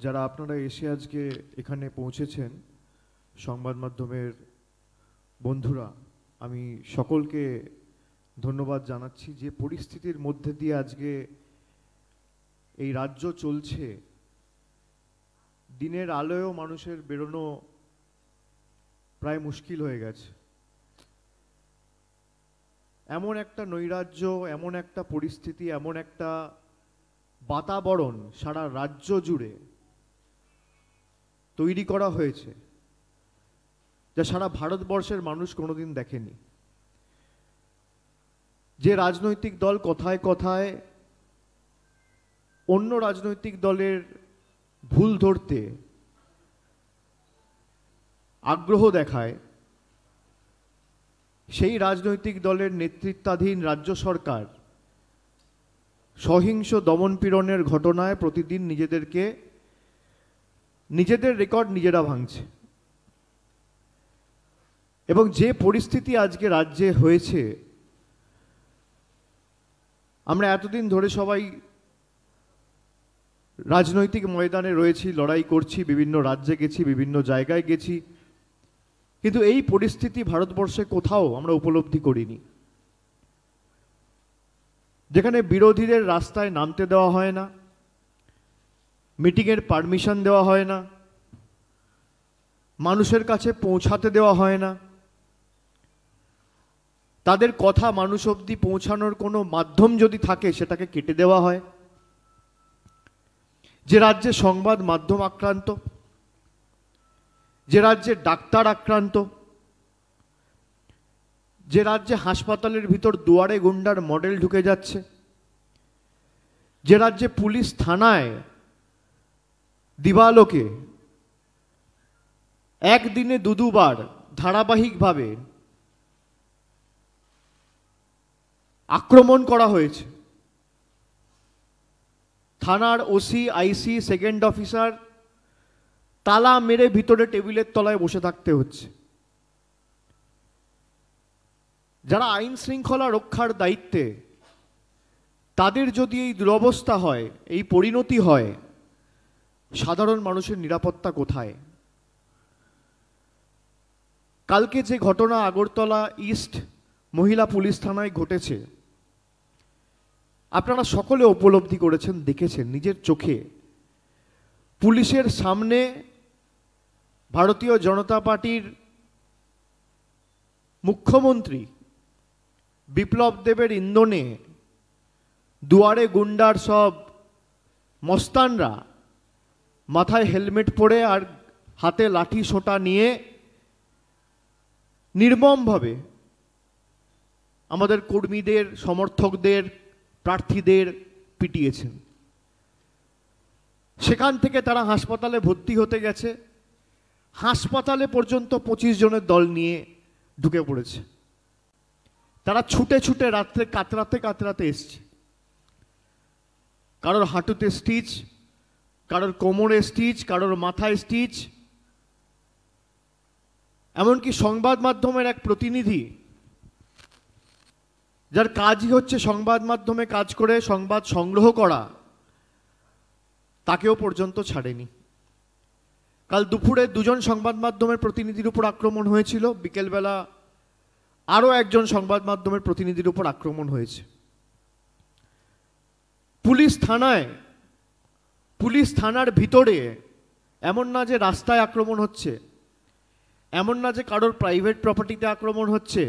যারা আপনারা এসে আজকে এখানে পৌঁছেছেন সংবাদ মাধ্যমের বন্ধুরা, আমি সকলকে ধন্যবাদ জানাচ্ছি। যে পরিস্থিতির মধ্যে দিয়ে আজকে এই রাজ্য চলছে, দিনের আলোয়ও মানুষের বেরোনো প্রায় মুশকিল হয়ে গেছে। এমন একটা নৈরাজ্য, এমন একটা পরিস্থিতি, এমন একটা বাতাবরণ সারা রাজ্য জুড়ে তৈরি করা হয়েছে যা সারা ভারতবর্ষের মানুষ কোনোদিন দেখেনি। যে রাজনৈতিক দল কথায় কথায় অন্য রাজনৈতিক দলের ভুল ধরতে আগ্রহ দেখায়, সেই রাজনৈতিক দলের নেতৃত্বাধীন রাজ্য সরকার সহিংস দমনপীড়নের ঘটনায় প্রতিদিন নিজেদের রেকর্ড নিজেরা ভাঙছে। এবং যে পরিস্থিতি আজকে রাজ্যে হয়েছে, আমরা এতদিন ধরে সবাই রাজনৈতিক ময়দানে রয়েছি, লড়াই করছি, বিভিন্ন রাজ্যে গেছি, বিভিন্ন জায়গায় গেছি, কিন্তু এই পরিস্থিতি ভারতবর্ষে কোথাও আমরা উপলব্ধি করিনি। যেখানে বিরোধীদের রাস্তায় নামতে দেওয়া হয় না, মিটিংয়ের পারমিশন দেওয়া হয় না, মানুষের কাছে পৌঁছাতে দেওয়া হয় না, তাদের কথা মানুষ অবধি পৌঁছানোর কোনো মাধ্যম যদি থাকে সেটাকে কেটে দেওয়া হয়। যে রাজ্যে সংবাদ মাধ্যম আক্রান্ত, যে রাজ্যে ডাক্তার আক্রান্ত, যে রাজ্যে হাসপাতালের ভিতর দুয়ারে গুন্ডার মডেল ঢুকে যাচ্ছে, যে রাজ্যে পুলিশ থানায় দিবালোকে একদিনে দুবার ধারাবাহিকভাবে আক্রমণ করা হয়েছে, থানার ওসি, আইসি, সেকেন্ড অফিসার তালা মেরে ভিতরে টেবিলের তলায় বসে থাকতে হচ্ছে। যারা আইন শৃঙ্খলা রক্ষার দায়িত্বে, তাদের যদি এই দুরবস্থা হয়, এই পরিণতি হয়, সাধারণ মানুষের নিরাপত্তা কোথায়? কালকে যে ঘটনা আগরতলা ইস্ট মহিলা পুলিশ থানায় ঘটেছে, আপনারা সকলে উপলব্ধি করেছেন, দেখেছেন নিজের চোখে। পুলিশের সামনে ভারতীয় জনতা পার্টির মুখ্যমন্ত্রী বিপ্লব দেবের ইন্ধনে দুয়ারে গুন্ডার সব মস্তানরা মাথায় হেলমেট পরে আর হাতে লাঠি সোঁটা নিয়ে নির্মমভাবে আমাদের কর্মীদের, সমর্থকদের, প্রার্থীদের পিটিয়েছেন। সেখান থেকে তারা হাসপাতালে ভর্তি হতে গেছে, হাসপাতালে পর্যন্ত 25 জনের দল নিয়ে ঢুকে পড়েছে। তারা ছুটে ছুটে রাত্রে কাতরাতে এসছে। কারোর হাঁটুতে স্টিচ, কারোর কোমরে স্টিচ, কারোর মাথায় স্টিচ। এমনকি সংবাদ মাধ্যমের এক প্রতিনিধি, যার কাজই হচ্ছে সংবাদ মাধ্যমে কাজ করে সংবাদ সংগ্রহ করা, তাকেও পর্যন্ত ছাড়েনি। কাল দুপুরে 2 জন সংবাদ মাধ্যমের প্রতিনিধির উপর আক্রমণ হয়েছিল, বিকেলবেলা আরও একজন সংবাদ মাধ্যমের প্রতিনিধির উপর আক্রমণ হয়েছে। পুলিশ থানার ভিতরে, এমন না যে রাস্তায় আক্রমণ হচ্ছে, এমন না যে কারোর প্রাইভেট প্রপার্টিতে আক্রমণ হচ্ছে,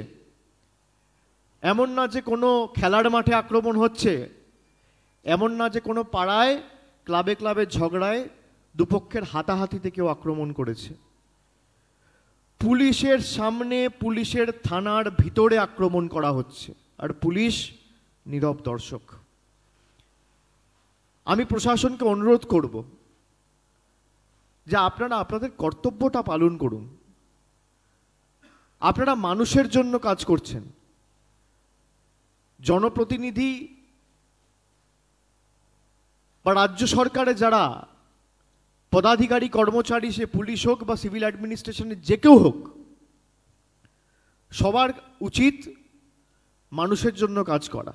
এমন না যে কোনো খেলার মাঠে আক্রমণ হচ্ছে, এমন না যে কোনো পাড়ায় ক্লাবে ক্লাবে ঝগড়ায় দুপক্ষের হাতাহাতিতে কেউ আক্রমণ করেছে। পুলিশের সামনে, পুলিশের থানার ভিতরে আক্রমণ করা হচ্ছে, আর পুলিশ নীরব দর্শক। আমি প্রশাসনকে অনুরোধ করব যে আপনারা আপনাদের কর্তব্যটা পালন করুন। আপনারা মানুষের জন্য কাজ করছেন। জনপ্রতিনিধি বা রাজ্য সরকারে যারা পদাধিকারী, কর্মচারী, সে পুলিশ হোক বা সিভিল অ্যাডমিনিস্ট্রেশনের যে কেউ হোক, সবার উচিত মানুষের জন্য কাজ করা,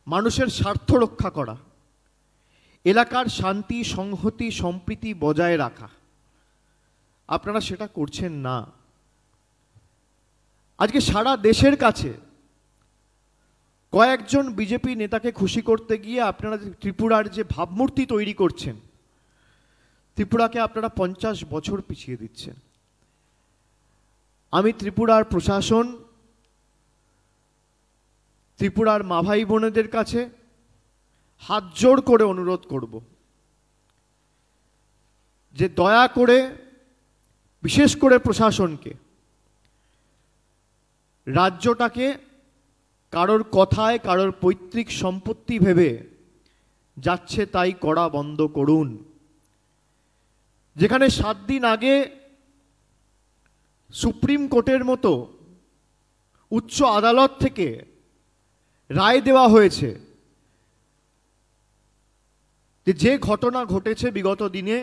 মানুষের স্বার্থ রক্ষা করা। এলাকার শান্তি সংহতি সম্প্রীতি বজায় রাখা, আপনারা সেটা করছেন না। আজকে সারা দেশের কাছে কয়েকজন বিজেপি নেতাকে খুশি করতে গিয়ে আপনারা ত্রিপুরার যে ভাবমূর্তি তৈরি করছেন, ত্রিপুরাকে আপনারা 50 বছর পিছিয়ে দিচ্ছেন। আমি ত্রিপুরার প্রশাসন, ত্রিপুরার মা ভাই বোনেদের কাছে হাত জোড় করে অনুরোধ করব যে দয়া করে, বিশেষ করে প্রশাসনকে, রাজ্যটাকে কারোর কথায়, কারোর পৈতৃক সম্পত্তি ভেবে যাচ্ছে তাই করা বন্ধ করুন। যেখানে 7 দিন আগে সুপ্রিম কোর্টের মতো উচ্চ আদালত থেকে রায় দেওয়া হয়েছে যে ঘটনা ঘটেছে বিগত দিনে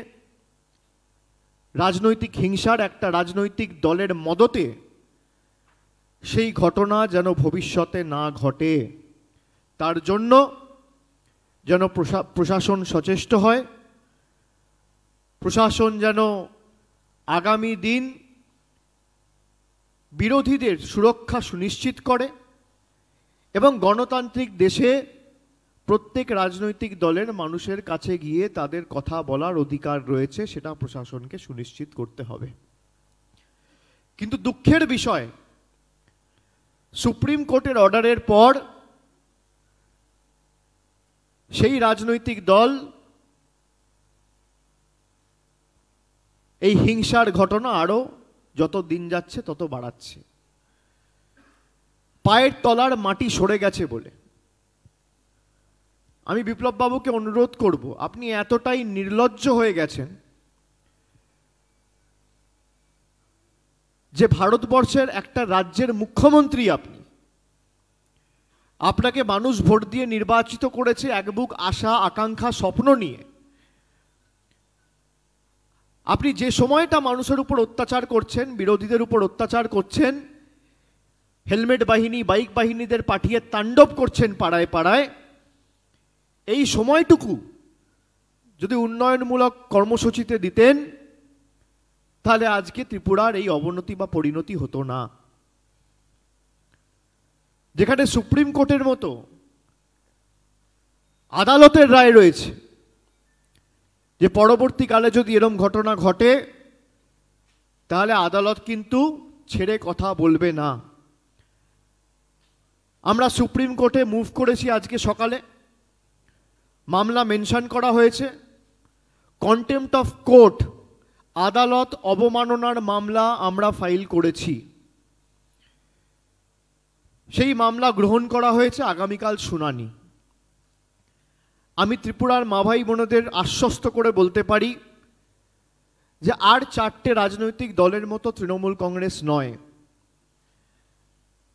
রাজনৈতিক হিংসার একটা রাজনৈতিক দলের মদতে, সেই ঘটনা যেন ভবিষ্যতে না ঘটে, তার জন্য যেন প্রশাসন সচেষ্ট হয়, প্রশাসন যেন আগামী দিন বিরোধীদের সুরক্ষা সুনিশ্চিত করে এবং গণতান্ত্রিক দেশে প্রত্যেক রাজনৈতিক দলের মানুষের কাছে গিয়ে তাদের কথা বলার অধিকার রয়েছে, সেটা প্রশাসনকে সুনিশ্চিত করতে হবে। কিন্তু দুঃখের বিষয়, সুপ্রিম কোর্টের অর্ডারের পর সেই রাজনৈতিক দল এই হিংসার ঘটনা আরো যত দিন যাচ্ছে তত বাড়াচ্ছে। পায়ের তলার মাটি সরে গেছে বলে আমি বিপ্লব বাবুকে অনুরোধ করব, আপনি এতটাই নির্লজ্জ হয়ে গেছেন যে ভারতবর্ষের একটা রাজ্যের মুখ্যমন্ত্রী আপনি, আপনাকে মানুষ ভোট দিয়ে নির্বাচিত করেছে এক বুক আশা আকাঙ্ক্ষা স্বপ্ন নিয়ে। আপনি যে সময়টা মানুষের উপর অত্যাচার করছেন, বিরোধীদের উপর অত্যাচার করছেন, হেলমেট বাহিনী বাইক বাহিনীদের পাঠিয়ে তাণ্ডব করছেন পাড়ায় পাড়ায়, এই সময়টুকু যদি উন্নয়নমূলক কর্মসূচিতে দিতেন তাহলে আজকে ত্রিপুরার এই অবনতি বা পরিণতি হতো না। যেখানে সুপ্রিম কোর্টের মতো আদালতের রায় রয়েছে যে পরবর্তীকালে যদি এরকম ঘটনা ঘটে তাহলে আদালত কিন্তু ছেড়ে কথা বলবে না। আমরা সুপ্রিম কোর্টে মুভ করেছি, আজকে সকালে মামলা মেনশন করা হয়েছে, কন্টেম্পট অফ কোর্ট, আদালত অবমাননার মামলা আমরা ফাইল করেছি। সেই মামলা গ্রহণ করা হয়েছে, আগামীকাল শুনানি। আমি ত্রিপুরার মা ভাই বোনদের আশ্বস্ত করে বলতে পারি যে আর 4টে রাজনৈতিক দলের মতো তৃণমূল কংগ্রেস নয়।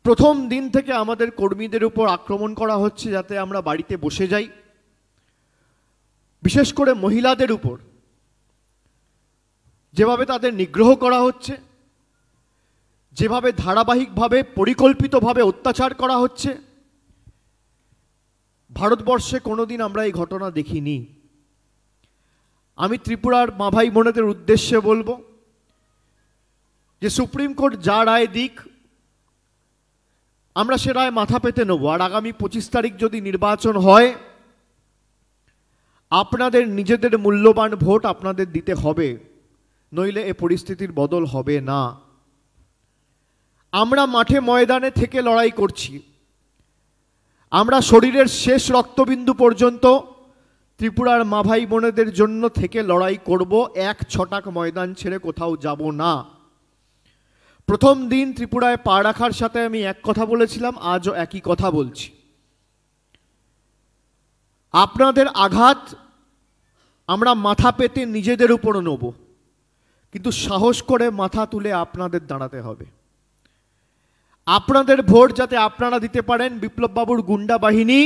প্রথম দিন থেকে আমাদের কর্মীদের উপর আক্রমণ করা হচ্ছে যাতে আমরা বাড়িতে বসে যাই, বিশেষ করে মহিলাদের উপর যেভাবে তাদের নিগ্রহ করা হচ্ছে, যেভাবে ধারাবাহিকভাবে পরিকল্পিতভাবে অত্যাচার করা হচ্ছে, ভারতবর্ষে কোনোদিন আমরা এই ঘটনা দেখিনি। আমি ত্রিপুরার মা ভাই বোনেদের উদ্দেশ্যে বলবো যে সুপ্রিম কোর্ট যা রায় দিক আমরা সে রায় মাথা পেতে নেব। আর আগামী 25 তারিখ যদি নির্বাচন হয়, আপনাদের নিজেদের মূল্যবান ভোট আপনাদের দিতে হবে, নইলে এ পরিস্থিতির বদল হবে না। আমরা মাঠে ময়দানে থেকে লড়াই করছি, আমরা শরীরের শেষ রক্তবিন্দু পর্যন্ত ত্রিপুরার মা ভাই বোনেদের জন্য থেকে লড়াই করব, এক ছটাক ময়দান ছেড়ে কোথাও যাব না। প্রথম দিন ত্রিপুরায় পা রাখার সাথে আমি এক কথা বলেছিলাম, আজও একই কথা বলছি। আপনাদের আঘাত আমরা মাথা পেতে নিজেদের উপর নেব, কিন্তু সাহস করে মাথা তুলে আপনাদের দাঁড়াতে হবে। আপনাদের ভোট যাতে আপনারা দিতে পারেন, বিপ্লব বাবুর গুন্ডা বাহিনী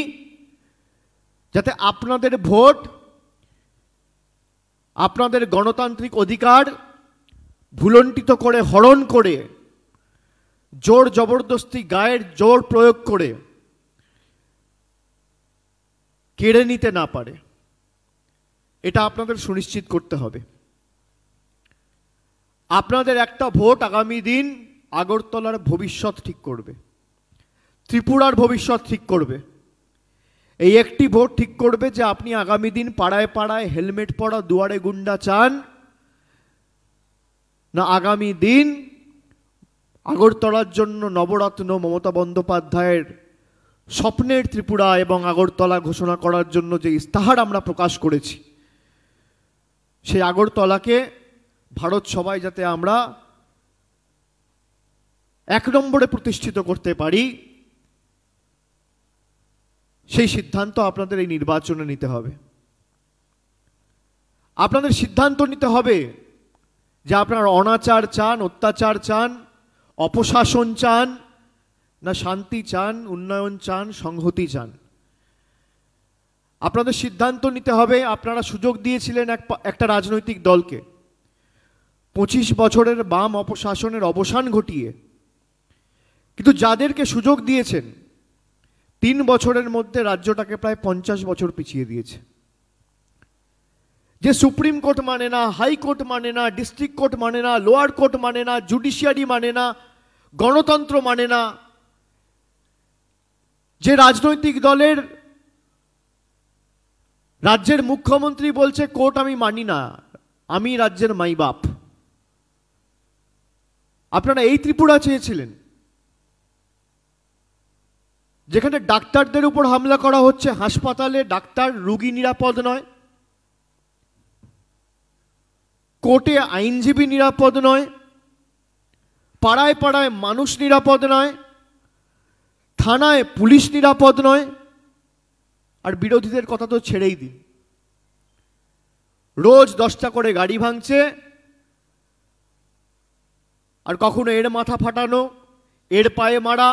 যাতে আপনাদের ভোট, আপনাদের গণতান্ত্রিক অধিকার ভুলণ্ঠিত করে, হরণ করে, জোর জবরদস্তি গায়ের জোর প্রয়োগ করে কেড়ে নিতে না পারে। এটা আপনাদের সুনিশ্চিত করতে হবে। আপনাদের একটা ভোট আগামী দিন আগরতলার ভবিষ্যৎ ঠিক করবে, ত্রিপুরার ভবিষ্যৎ ঠিক করবে। এই একটি ভোট ঠিক করবে যে আপনি আগামী দিন পাড়ায় পাড়ায় হেলমেট পরা দুয়ারে গুন্ডা চান, না আগামী দিন আগরতলার জন্য নবরত্ন মমতা বন্দ্যোপাধ্যায়ের স্বপ্নের ত্রিপুরা এবং আগরতলা ঘোষণা করার জন্য যে ইস্তাহার আমরা প্রকাশ করেছি, সেই আগরতলাকে ভারত সবাই যাতে আমরা এক নম্বরে প্রতিষ্ঠিত করতে পারি, সেই সিদ্ধান্ত আপনাদের এই নির্বাচনে নিতে হবে। আপনাদের সিদ্ধান্ত নিতে হবে যে আপনারা অনাচার চান, অত্যাচার চান, অপশাসন চান, না শান্তি চান, উন্নয়ন চান, সংহতি চান। আপনাদের সিদ্ধান্ত নিতে হবে। আপনারা সুযোগ দিয়েছিলেন একটা রাজনৈতিক দলকে 25 বছরের বাম অপশাসনের অবসান ঘটিয়ে, কিন্তু যাদেরকে সুযোগ দিয়েছেন 3 বছরের মধ্যে রাজ্যটাকে প্রায় 50 বছর পিছিয়ে দিয়েছে। যে সুপ্রিম কোর্ট মানে না, হাইকোর্ট মানে না, ডিস্ট্রিক্ট কোর্ট মানে না, লোয়ার কোর্ট মানে না, জুডিশিয়ারি মানে না, গণতন্ত্র মানে না, যে রাজনৈতিক দলের রাজ্যের মুখ্যমন্ত্রী বলছে কোর্ট আমি মানি না, আমি রাজ্যের মাই বাপ। আপনারা এই ত্রিপুরা চেয়েছিলেন যেখানে ডাক্তারদের উপর হামলা করা হচ্ছে, হাসপাতালে ডাক্তার রোগী নিরাপদ নয়, কোর্টে আইনজীবী নিরাপদ নয়, পাড়ায় পাড়ায় মানুষ নিরাপদ নয়, থানায় পুলিশ নিরাপদ নয়। আর বিরোধীদের কথা তো ছেড়েই দিন, রোজ 10টা করে গাড়ি ভাঙছে, আর কখনো এর মাথা ফাটানো, এর পায়ে মারা,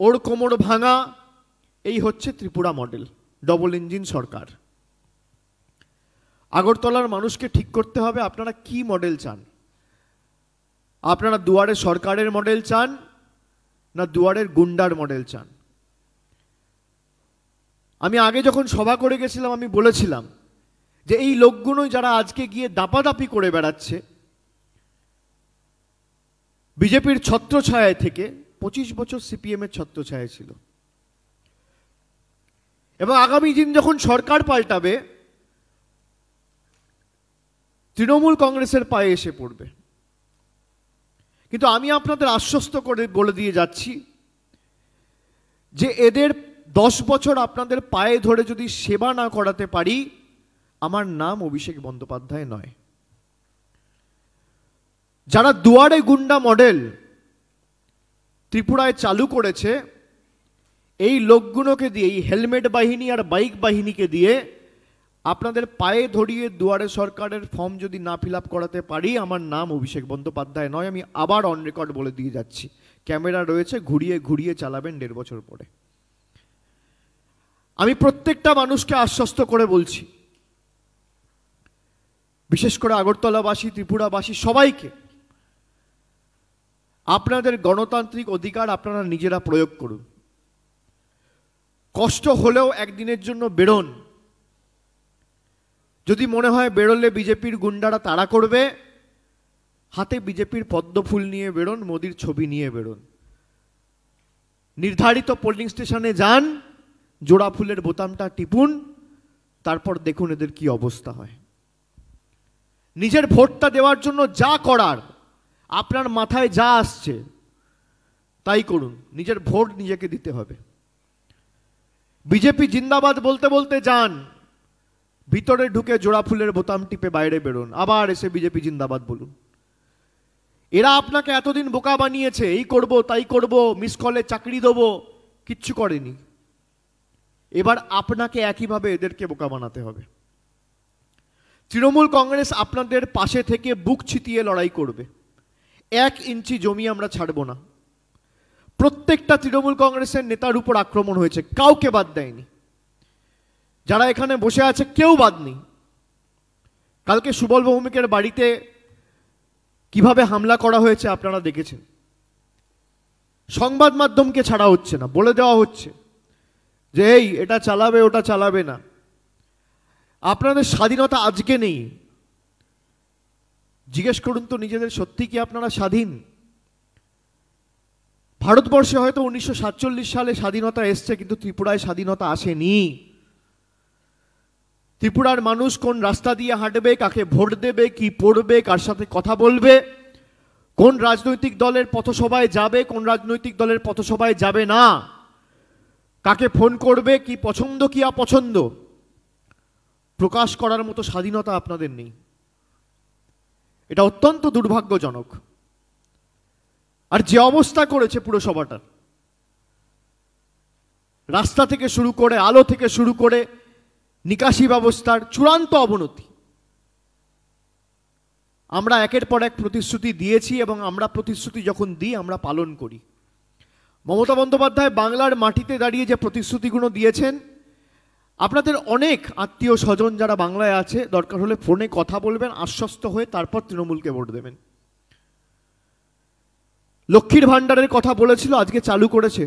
ওর কোমর ভাঙা। এই হচ্ছে ত্রিপুরা মডেল, ডবল ইঞ্জিন সরকার। আগরতলার মানুষকে ঠিক করতে হবে আপনারা কি মডেল চান। আপনারা দুয়ারে সরকারের মডেল চান, না দুয়ারের গুন্ডার মডেল চান। আমি আগে যখন সভা করে গেছিলাম আমি বলেছিলাম যে এই লোকগুলো যারা আজকে গিয়ে দাপাদাপি করে বেড়াচ্ছে বিজেপির ছত্রছায়ায় থেকে, 25 বছর সিপিএমের ছত্রছায়ায় ছিল, এবং আগামী দিন যখন সরকার পাল্টাবে তৃণমূল কংগ্রেসের পায়ে এসে পড়বে। কিন্তু আমি আপনাদের আশ্বস্ত করে বলে দিয়ে যাচ্ছি যে এদের 10 বছর আপনাদের পায়ে ধরে যদি সেবা না করাতে পারি, আমার নাম অভিষেক বন্দ্যোপাধ্যায় নয়। যারা দুয়ারে গুন্ডা মডেল ত্রিপুরায় চালু করেছে, এই লোকগুলোকে দিয়ে, এই হেলমেট বাহিনী আর বাইক বাহিনীকে দিয়ে আপনাদের পায়ে ধরিয়ে দুয়ারে সরকারের ফর্ম যদি না ফিল আপ করাতে পারি, আমার নাম অভিষেক বন্দ্যোপাধ্যায় নয়। আমি আবার অন রেকর্ড বলে দিয়ে যাচ্ছি, ক্যামেরা রয়েছে, ঘুরিয়ে ঘুরিয়ে চালাবেন 1.5 বছর পরে। আমি প্রত্যেকটা মানুষকে আশ্বস্ত করে বলছি, বিশেষ করে আগরতলাবাসী, ত্রিপুরাবাসী সবাইকে, আপনাদের গণতান্ত্রিক অধিকার আপনারা নিজেরা প্রয়োগ করুন। কষ্ট হলেও একদিনের জন্য বেরোন। যদি মনে হয় বেরোলে বিজেপির গুন্ডারা তাড়া করবে, হাতে বিজেপির পদ্মফুল নিয়ে বেরোন, মোদির ছবি নিয়ে বেরোন। নির্ধারিত পোলিং স্টেশনে যান, জোড়া ফুলের বোতামটা টিপুন, তারপর দেখুন এদের কি অবস্থা হয়। নিজের ভোটটা দেওয়ার জন্য যা করার, আপনার মাথায় যা আসছে তাই করুন। নিজের ভোট নিজেকে দিতে হবে। বিজেপি জিন্দাবাদ বলতে বলতে যান, ভিতরে ঢুকে জোড়া ফুলের বোতাম টিপে বাইরে বেরোন, আবার এসে বিজেপি জিন্দাবাদ বলুন। এরা আপনাকে এতদিন বোকা বানিয়েছে, এই করব তাই করব, মিস কলে চাকরি দেবো, কিচ্ছু করেনি। এবার আপনাকে একইভাবে এদেরকে বোকা বানাতে হবে। তৃণমূল কংগ্রেস আপনাদের পাশে থেকে বুক ছিটিয়ে লড়াই করবে। 1 ইঞ্চি জমি আমরা ছাড়ব না। প্রত্যেকটা তৃণমূল কংগ্রেসের নেতার উপর আক্রমণ হয়েছে, কাউকে বাদ দেয়নি। যারা এখানে বসে আছে কেউ বাদ নেই। কালকে সুবল ভৌমিকের বাড়িতে কিভাবে হামলা করা হয়েছে আপনারা দেখেছেন। সংবাদ মাধ্যমকে ছাড়া হচ্ছে না, বলে দেওয়া হচ্ছে যে এই এটা চালাবে ওটা চালাবে না। আপনাদের স্বাধীনতা আজকে নেই। জিজ্ঞেস করুন তো নিজেদের, সত্যি কি আপনারা স্বাধীন? ভারতবর্ষে হয়তো 1947 সালে স্বাধীনতা এসছে, কিন্তু ত্রিপুরায় স্বাধীনতা আসেনি। ত্রিপুরার মানুষ কোন রাস্তা দিয়ে হাঁটবে, কাকে ভোট দেবে, কি পড়বে, কার সাথে কথা বলবে, কোন রাজনৈতিক দলের পথসভায় যাবে, কোন রাজনৈতিক দলের পথসভায় যাবে না, কাকে ফোন করবে, কি পছন্দ কি অপছন্দ, প্রকাশ করার মতো স্বাধীনতা আপনাদের নেই। এটা অত্যন্ত দুর্ভাগ্যজনক। আর যে অবস্থা করেছে পুরসভাটার, রাস্তা থেকে শুরু করে, আলো থেকে শুরু করে, নিকাশি ব্যবস্থার চূড়ান্ত অবনতি। আমরা একের পর এক প্রতিশ্রুতি দিয়েছি এবং আমরা প্রতিশ্রুতি যখন দিই আমরা পালন করি। মমতা বন্দ্যোপাধ্যায় বাংলার মাটিতে দাঁড়িয়ে যে প্রতিশ্রুতিগুলো দিয়েছেন, আপনাদের অনেক আত্মীয় স্বজন যারা বাংলায় আছে, দরকার হলে ফোনে কথা বলবেন, আশ্বস্ত হয়ে তারপর তৃণমূলকে ভোট দেবেন। লক্ষ্মীর ভাণ্ডারের কথা বলেছিল, আজকে চালু করেছে।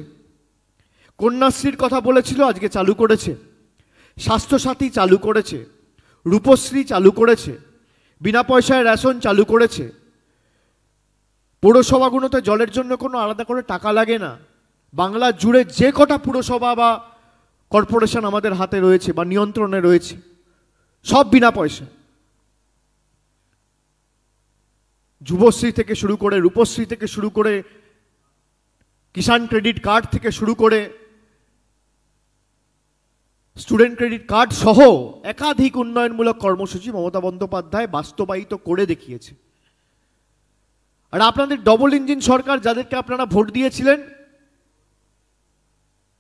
কন্যাশ্রীর কথা বলেছিল, আজকে চালু করেছে। স্বাস্থ্যসাথী চালু করেছে, রূপশ্রী চালু করেছে, বিনা পয়সায় রেশন চালু করেছে। পৌরসভাগুলোতে জলের জন্য কোনো আলাদা করে টাকা লাগে না। বাংলা জুড়ে যে কটা পুরসভা বা কর্পোরেশন আমাদের হাতে রয়েছে বা নিয়ন্ত্রণে রয়েছে, সব বিনা পয়সা। যুবশ্রী থেকে শুরু করে, রূপশ্রী থেকে শুরু করে, কিষাণ ক্রেডিট কার্ড থেকে শুরু করে, স্টুডেন্ট ক্রেডিট কার্ড সহ একাধিক উন্নয়নমূলক কর্মসূচি মমতা বন্দ্যোপাধ্যায় বাস্তবায়িত করে দেখিয়েছে। আর আপনাদের ডবল ইঞ্জিন সরকার, যাদেরকে আপনারা ভোট দিয়েছিলেন,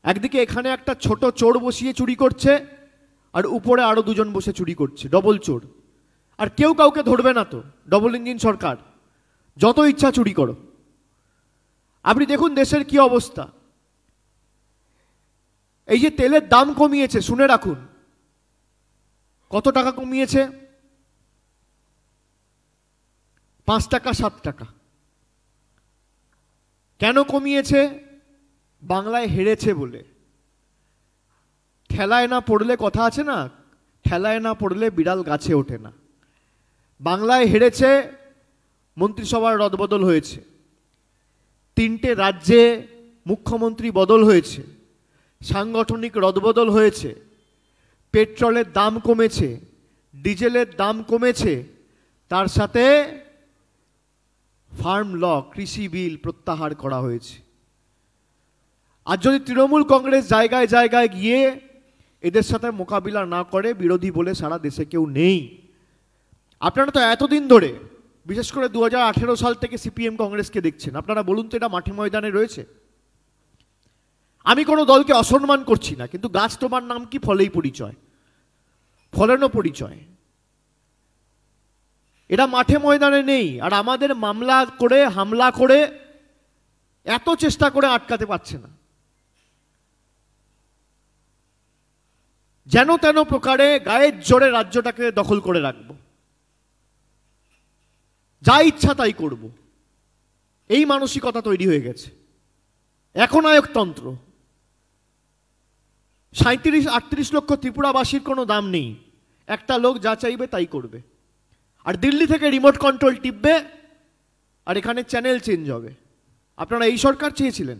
একদিকে এখানে একটা ছোট চোর বসিয়ে চুরি করছে, আর উপরে আরো দুজন বসে চুরি করছে, ডবল চোর। আর কেউ কাউকে ধরবে না তো। ডবল ইঞ্জিন সরকার, যত ইচ্ছা চুরি করো। আপনি দেখুন দেশের কি অবস্থা। এই যে তেলের দাম কমিয়েছে, শুনে রাখুন, কত টাকা কমিয়েছে? 5 টাকা 7 টাকা। কেন কমিয়েছে? বাংলায় হেরেছে বলে। ঠেলায় না পড়লে, কথা আছে না, ঠেলায় না পড়লে বিড়াল গাছে ওঠে না। বাংলায় হেরেছে, মন্ত্রিসভার রদবদল হয়েছে, 3টে রাজ্যে মুখ্যমন্ত্রী বদল হয়েছে, সাংগঠনিক রদবদল হয়েছে, পেট্রোলের দাম কমেছে, ডিজেলের দাম কমেছে, তার সাথে ফার্ম ল, কৃষি বিল প্রত্যাহার করা হয়েছে। আর যদি তৃণমূল কংগ্রেস জায়গায় জায়গায় গিয়ে এদের সাথে মোকাবিলা না করে, বিরোধী বলে সারা দেশে কেউ নেই। আপনারা তো এতদিন ধরে, বিশেষ করে 2018 সাল থেকে সিপিএম কংগ্রেসকে দেখছেন। আপনারা বলুন তো, এটা মাঠে ময়দানে রয়েছে? আমি কোনো দলকে অসম্মান করছি না, কিন্তু গাছ তোমার নাম কি, ফলেই পরিচয়, ফলেরও পরিচয়। এটা মাঠে ময়দানে নেই। আর আমাদের মামলা করে, হামলা করে, এত চেষ্টা করে আটকাতে পারছে না। যেন তেন প্রকারে গায়ের জোরে রাজ্যটাকে দখল করে রাখবো, যা ইচ্ছা তাই করব, এই মানসিকতা তৈরি হয়ে গেছে। এখন একনায়কতন্ত্র। 37-38 লক্ষ ত্রিপুরাবাসীর কোনো দাম নেই। একটা লোক যা চাইবে তাই করবে। আর দিল্লি থেকে রিমোট কন্ট্রোল টিপবে, আর এখানে চ্যানেল চেঞ্জ হবে। আপনারা এই সরকার চেয়েছিলেন?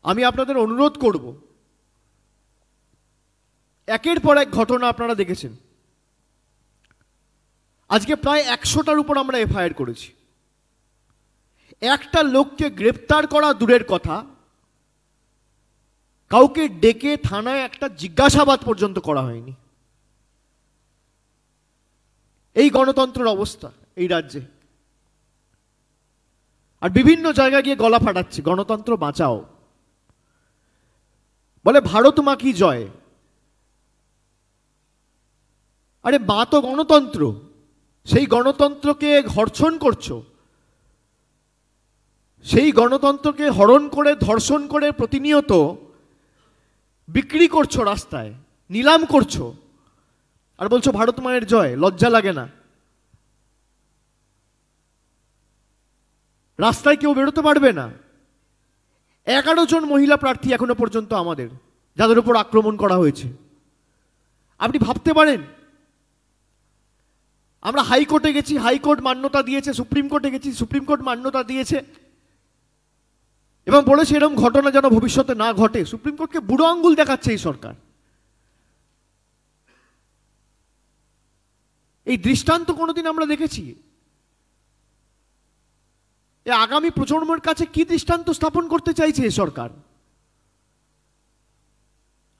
আমি আপনাদের অনুরোধ করব, একের পর এক ঘটনা আপনারা দেখেছেন। আজকে প্রায় 100টার উপর আমরা এফআইআর করেছি। একটা লোককে গ্রেপ্তার করা দূরের কথা, কাউকে ডেকে থানায় একটা জিজ্ঞাসাবাদ পর্যন্ত করা হয়নি। এই গণতন্ত্রের অবস্থা এই রাজ্যে। আর বিভিন্ন জায়গায় গিয়ে গলা ফাটাচ্ছে, গণতন্ত্র বাঁচাও। বলে ভারত মা কি জয়। আরে মা তো গণতন্ত্র, সেই গণতন্ত্রকে ঘর্ষণ করছো, সেই গণতন্ত্রকে হরণ করে, ধর্ষণ করে প্রতিনিয়ত বিক্রি করছো, রাস্তায় নিলাম করছো, আর বলছো ভারত মায়ের জয়। লজ্জা লাগে না? রাস্তায় কেউ বেরোতে পারবে না। 11 জন মহিলা প্রার্থী এখনো পর্যন্ত আমাদের, যাদের উপর আক্রমণ করা হয়েছে। আপনি ভাবতে পারেন, আমরা হাইকোর্টে গেছি, হাইকোর্ট মান্যতা দিয়েছে, সুপ্রিম কোর্টে গেছি, সুপ্রিম কোর্ট মান্যতা দিয়েছে এবং বলেছে এরকম ঘটনা যেন ভবিষ্যতে না ঘটে। সুপ্রিম কোর্টকে বুড়ো আঙ্গুল দেখাচ্ছে এই সরকার। এই দৃষ্টান্ত কোনোদিন আমরা দেখেছি? এই আগামী প্রজন্মের কাছে কি দৃষ্টান্ত স্থাপন করতে চাইছে এই সরকার?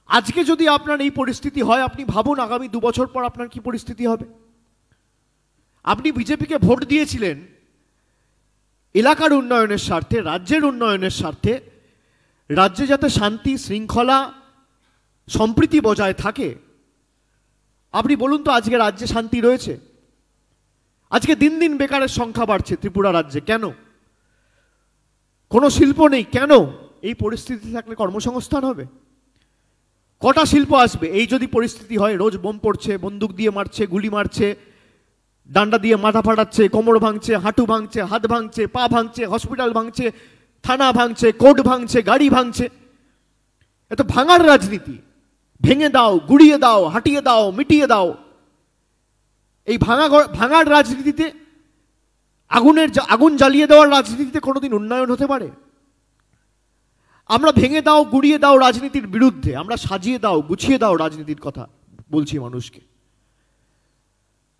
আজকে যদি আপনার এই পরিস্থিতি হয়, আপনি ভাবুন আগামী 2 বছর পর আপনার কি পরিস্থিতি হবে। আপনি বিজেপিকে ভোট দিয়েছিলেন এলাকার উন্নয়নের স্বার্থে, রাজ্যের উন্নয়নের স্বার্থে, রাজ্যে যাতে শান্তি শৃঙ্খলা সম্প্রীতি বজায় থাকে। আপনি বলুন তো আজকে রাজ্যে শান্তি রয়েছে? আজকে দিন দিন বেকারের সংখ্যা বাড়ছে ত্রিপুরা রাজ্যে। কেন? কোনো শিল্প নেই। কেন? এই পরিস্থিতি থাকলে কর্মসংস্থান হবে? কটা শিল্প আসবে? এই যদি পরিস্থিতি হয়, রোজ বোম পড়ছে, বন্দুক দিয়ে মারছে, গুলি মারছে, ডান্ডা দিয়ে মাথা ফাটাচ্ছে, কোমর ভাঙছে, হাঁটু ভাঙছে, হাত ভাঙছে, পা ভাঙছে, হসপিটাল ভাঙছে, থানা ভাঙছে, কোর্ট ভাঙছে, গাড়ি ভাঙছে। এত ভাঙার রাজনীতি। ভেঙে দাও, গুড়িয়ে দাও, হাঁটিয়ে দাও, মিটিয়ে দাও। এই ভাঙার রাজনীতিতে, আগুন জ্বালিয়ে দেওয়ার রাজনীতিতে কোনোদিন উন্নয়ন হতে পারে? আমরা ভেঙে দাও, গুড়িয়ে দাও রাজনীতির বিরুদ্ধে। আমরা সাজিয়ে দাও, গুছিয়ে দাও রাজনীতির কথা বলছি মানুষকে।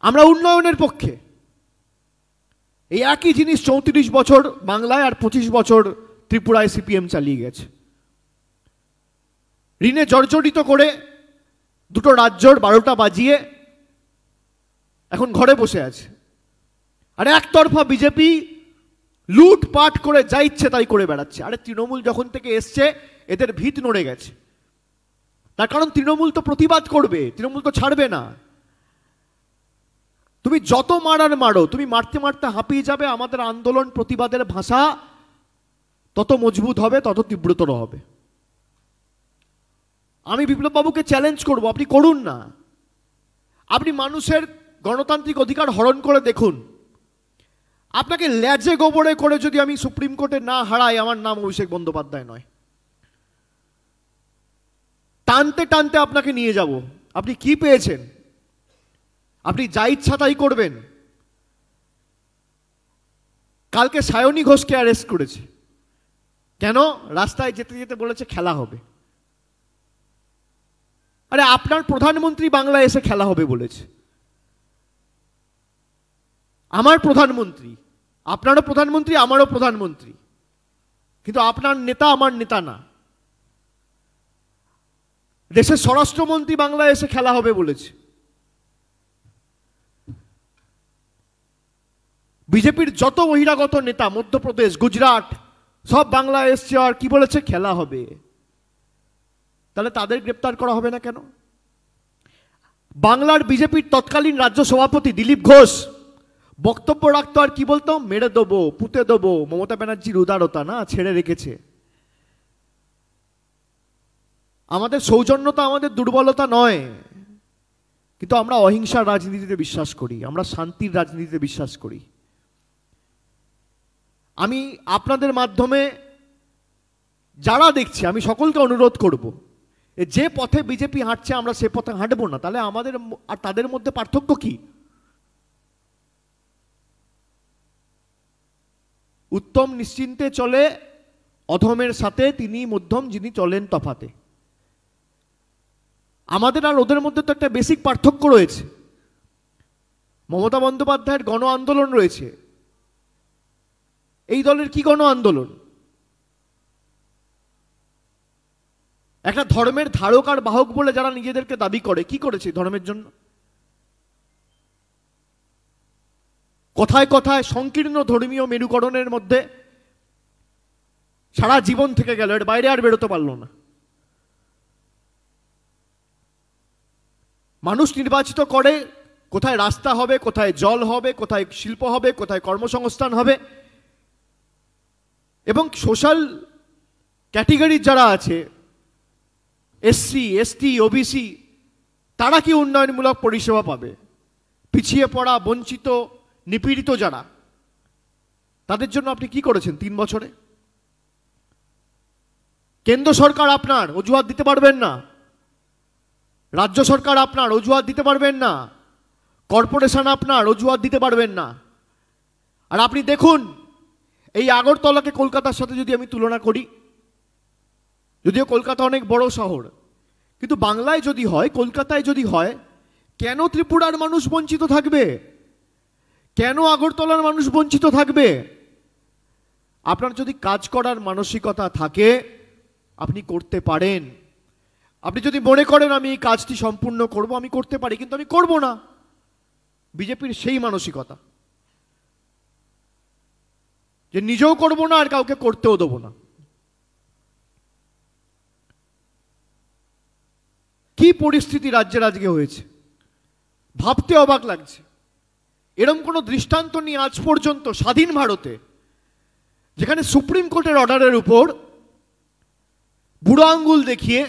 আমরা উন্নয়নের পক্ষে। এই একই জিনিস 34 বছর বাংলায় আর 25 বছর ত্রিপুরায় সিপিএম চালিয়ে গেছে। ঋণে জর্জরিত করে দুটো রাজ্যর 12টা বাজিয়ে এখন ঘরে বসে আছে। আর একতরফা বিজেপি লুটপাট করে যা ইচ্ছে তাই করে বেড়াচ্ছে। আরে তৃণমূল যখন থেকে এসছে এদের ভিত নড়ে গেছে। তার কারণ তৃণমূল তো প্রতিবাদ করবে, তৃণমূল তো ছাড়বে না। তুমি যত মারার মারো, তুমি মারতে মারতে হাঁপিয়ে যাবে। আমাদের আন্দোলন প্রতিবাদের ভাষা তত মজবুত হবে, তত তীব্রতর হবে। আমি বিপ্লব বাবুকে চ্যালেঞ্জ করব, আপনি করুন না। আপনি মানুষের গণতান্ত্রিক অধিকার হরণ করে দেখুন। আপনাকে ল্যাজে গোবরে করে যদি আমি সুপ্রিম কোর্টে না হারাই, আমার নাম অভিষেক বন্দ্যোপাধ্যায় নয়। টানতে টানতে আপনাকে নিয়ে যাব। আপনি কি পেয়েছেন? আপনি যা ইচ্ছা তাই করবেন। কালকে সায়নী ঘোষকে অ্যারেস্ট করেছে। কেন? রাস্তায় যেতে যেতে বলেছে খেলা হবে। আরে আপনার প্রধানমন্ত্রী বাংলায় এসে খেলা হবে বলেছে। আমার প্রধানমন্ত্রী, আপনারও প্রধানমন্ত্রী, আমারও প্রধানমন্ত্রী, কিন্তু আপনার নেতা আমার নেতা না। দেশের স্বরাষ্ট্রমন্ত্রী বাংলায় এসে খেলা হবে বলেছে। বিজেপির যত বহিরাগত নেতা, মধ্যপ্রদেশ, গুজরাট, সব বাংলায় এসছে আর কি বলেছে? খেলা হবে। তাহলে তাদের গ্রেপ্তার করা হবে না কেন? বাংলার বিজেপির তৎকালীন রাজ্য সভাপতি দিলীপ ঘোষ বক্তব্য রাখতো আর কি বলতো? মেরে দেবো, পুঁতে দেবো। মমতা ব্যানার্জির উদারতা না, ছেড়ে রেখেছে। আমাদের সৌজন্যতা আমাদের দুর্বলতা নয়, কিন্তু আমরা অহিংসার রাজনীতিতে বিশ্বাস করি, আমরা শান্তির রাজনীতিতে বিশ্বাস করি। আমি আপনাদের মাধ্যমে যারা দেখছি, আমি সকলকে অনুরোধ করব, যে পথে বিজেপি হাঁটছে আমরা সে পথে হাঁটবো না। তাহলে আমাদের আর তাদের মধ্যে পার্থক্য কি? উত্তম নিশ্চিন্তে চলে অধমের সাথে, তিনি মধ্যম যিনি চলেন তফাতে। আমাদের আর ওদের মধ্যে তো একটা বেসিক পার্থক্য রয়েছে। মমতা বন্দ্যোপাধ্যায়ের গণ আন্দোলন রয়েছে, এই দলের কি গণ আন্দোলন? একটা ধর্মের ধারক আর বাহক বলে যারা নিজেদেরকে দাবি করে, কি করেছে ধর্মের জন্য? কথায় কথায় সংকীর্ণ ধর্মীয় মেরুকরণের মধ্যে সারা জীবন থেকে গেল, এর বাইরে আর বেরোতে পারলো না। মানুষ নির্বাচিত করে কোথায় রাস্তা হবে, কোথায় জল হবে, কোথায় শিল্প হবে, কোথায় কর্মসংস্থান হবে। এবং সোশ্যাল ক্যাটেগরির যারা আছে, এসসি, এসটি, ওবিসি, তারা কি উন্নয়নমূলক পরিষেবা পাবে? পিছিয়ে পড়া, বঞ্চিত, নিপীড়িত যারা, তাদের জন্য আপনি কি করেছেন 3 বছরে? কেন্দ্র সরকার আপনার, অজুহাত দিতে পারবেন না। রাজ্য সরকার আপনার, অজুহাত দিতে পারবেন না। কর্পোরেশন আপনার, অজুহাত দিতে পারবেন না। আর আপনি দেখুন, এই আগরতলাকে কলকাতার সাথে যদি আমি তুলনা করি, যদিও কলকাতা অনেক বড় শহর, কিন্তু বাংলায় যদি হয়, কলকাতায় যদি হয়, কেন ত্রিপুরার মানুষ বঞ্চিত থাকবে? কেন আগরতলার মানুষ বঞ্চিত থাকবে? আপনার যদি কাজ করার মানসিকতা থাকে, আপনি করতে পারেন। আপনি যদি মনে করেন আমি এই কাজটি সম্পূর্ণ করব, আমি করতে পারি, কিন্তু আমি করব না। বিজেপির সেই মানসিকতা যে নিজেও করব না আর কাউকে করতেও দেবো না। কি পরিস্থিতি রাজ্যের আজকে হয়েছে, ভাবতে অবাক লাগছে। এরকম কোনো দৃষ্টান্ত নেই আজ পর্যন্ত স্বাধীন ভারতে, যেখানে সুপ্রিম কোর্টের অর্ডারের উপর বুড়ো আঙ্গুল দেখিয়ে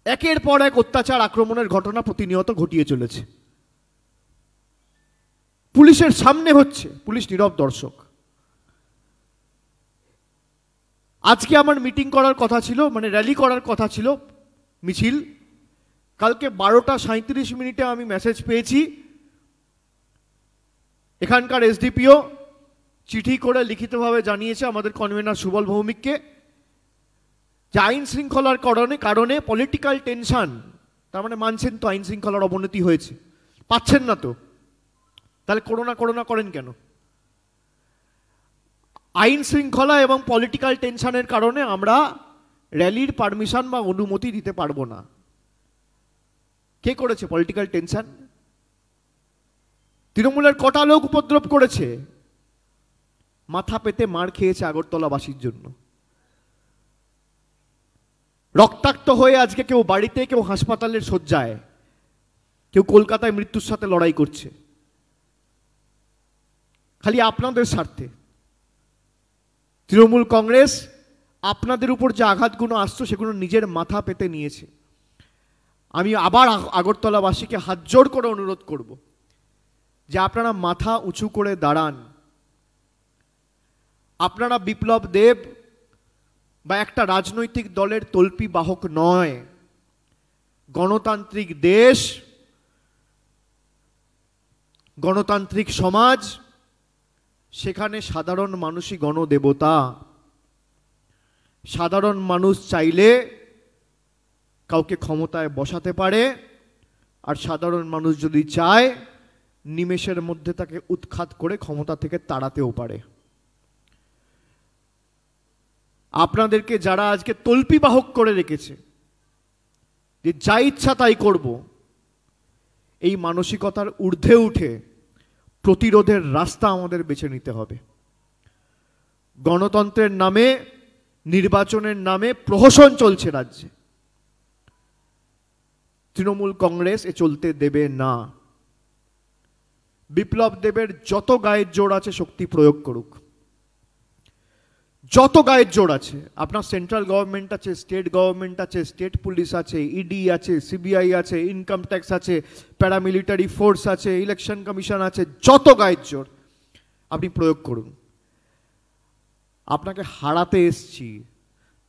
একের পর এক অত্যাচার আক্রমণের ঘটনা প্রতিনিয়ত ঘটিয়ে চলেছে। পুলিশের সামনে হচ্ছে, পুলিশ নীরব দর্শক। আজকে আমার মিটিং করার কথা ছিল, মানে র্যালি করার কথা ছিল, মিছিল। কালকে 12:37 আমি মেসেজ পেয়েছি, এখানকার এসডিপিও চিঠি করে লিখিতভাবে জানিয়েছে আমাদের কনভেনার সুবল ভৌমিককে যে আইন শৃঙ্খলার কারণে পলিটিক্যাল টেনশন, তার মানে মানছেন তো আইন শৃঙ্খলার অবনতি হয়েছে, পাচ্ছেন না তো, তাহলে করোনা করেন কেন? আইন শৃঙ্খলা এবং পলিটিক্যাল টেনশনের কারণে আমরা র্যালির পারমিশন বা অনুমতি দিতে পারবো না। কে করেছে পলিটিক্যাল টেনশন? তৃণমূলের কটা লোক উপদ্রব করেছে, মাথা পেতে মার খেয়েছে আগরতলাবাসীর জন্য। রক্তাক্ত হয়ে আজকে কেউ বাড়িতে, কেউ হাসপাতালের শয্যায়, কেউ কলকাতায় মৃত্যুর সাথে লড়াই করছে, খালি আপনাদের স্বার্থে। তৃণমূল কংগ্রেস আপনাদের উপর যে আঘাতগুলো আসছে সেগুলো নিজের মাথা পেতে নিয়েছে। আমি আবার আগরতলাবাসীকে হাত জোড় করে অনুরোধ করব যে আপনারা মাথা উঁচু করে দাঁড়ান। আপনারা বিপ্লব দেব বা একটা রাজনৈতিক দলের তল্পি বাহক নয়। গণতান্ত্রিক দেশ, গণতান্ত্রিক সমাজ, সেখানে সাধারণ মানুষই গণদেবতা। সাধারণ মানুষ চাইলে কাউকে ক্ষমতায় বসাতে পারে, আর সাধারণ মানুষ যদি চায় নিমেষের মধ্যে তাকে উৎখাত করে ক্ষমতা থেকে তাড়াতেও পারে। আপনাদেরকে যারা আজকে তল্পি বাহক করে রেখেছে যে যা ইচ্ছা তাই করব, এই মানসিকতার ঊর্ধ্বে উঠে প্রতিরোধের রাস্তা আমাদের বেছে নিতে হবে। গণতন্ত্রের নামে, নির্বাচনের নামে প্রহসন চলছে রাজ্যে। তৃণমূল কংগ্রেস এ চলতে দেবে না। বিপ্লব দেবের যত গায়ের জোর আছে শক্তি প্রয়োগ করুক, যত গায়ের জোর আছে। আপনার সেন্ট্রাল গভর্নমেন্ট আছে, স্টেট গভর্নমেন্ট আছে, স্টেট পুলিশ আছে, ইডি আছে, সিবিআই আছে, ইনকাম ট্যাক্স আছে, প্যারামিলিটারি ফোর্স আছে, ইলেকশন কমিশন আছে, যত গায়ের জোর আপনি প্রয়োগ করুন। আপনাকে হারাতে এসছি,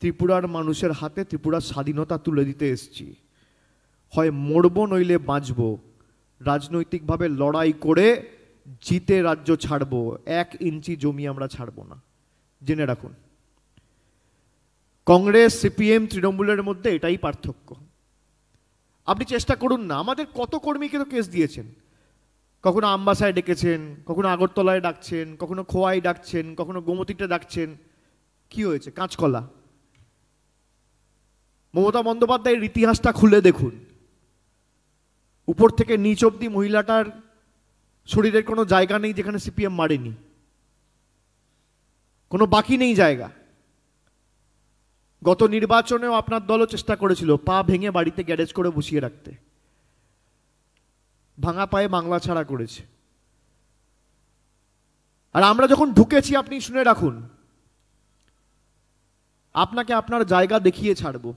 ত্রিপুরার মানুষের হাতে ত্রিপুরার স্বাধীনতা তুলে দিতে এসছি। হয় মরবো নইলে বাঁচবো। রাজনৈতিকভাবে লড়াই করে জিতে রাজ্য ছাড়বো, 1 ইঞ্চি জমি আমরা ছাড়বো না, জেনে রাখুন। কংগ্রেস, সিপিএম, তৃণমূলের মধ্যে এটাই পার্থক্য। আপনি চেষ্টা করুন না। আমাদের কত কর্মীকে তো কেস দিয়েছেন, কখনো আমবাসায় ডেকেছেন, কখনো আগরতলায় ডাকছেন, কখনো খোয়াই ডাকছেন, কখনো গোমতীতে ডাকছেন। কি হয়েছে? কাঁচকলা। মমতা বন্দ্যোপাধ্যায়ের ইতিহাসটা খুলে দেখুন, উপর থেকে নিচ অব্দি মহিলাটার শরীরের কোনো জায়গা নেই যেখানে সিপিএম মারেনি, কোনো বাকি নেই জায়গা। গত নির্বাচনেও আপনার দলও চেষ্টা করেছিল পা ভেঙে বাড়িতে গ্যারেজ করে বসিয়ে রাখতে, ভাঙা পায়ে বাংলা ছাড়া করেছে। আর আমরা যখন ঢুকেছি, আপনি শুনে রাখুন, আপনাকে আপনার জায়গা দেখিয়ে ছাড়বো।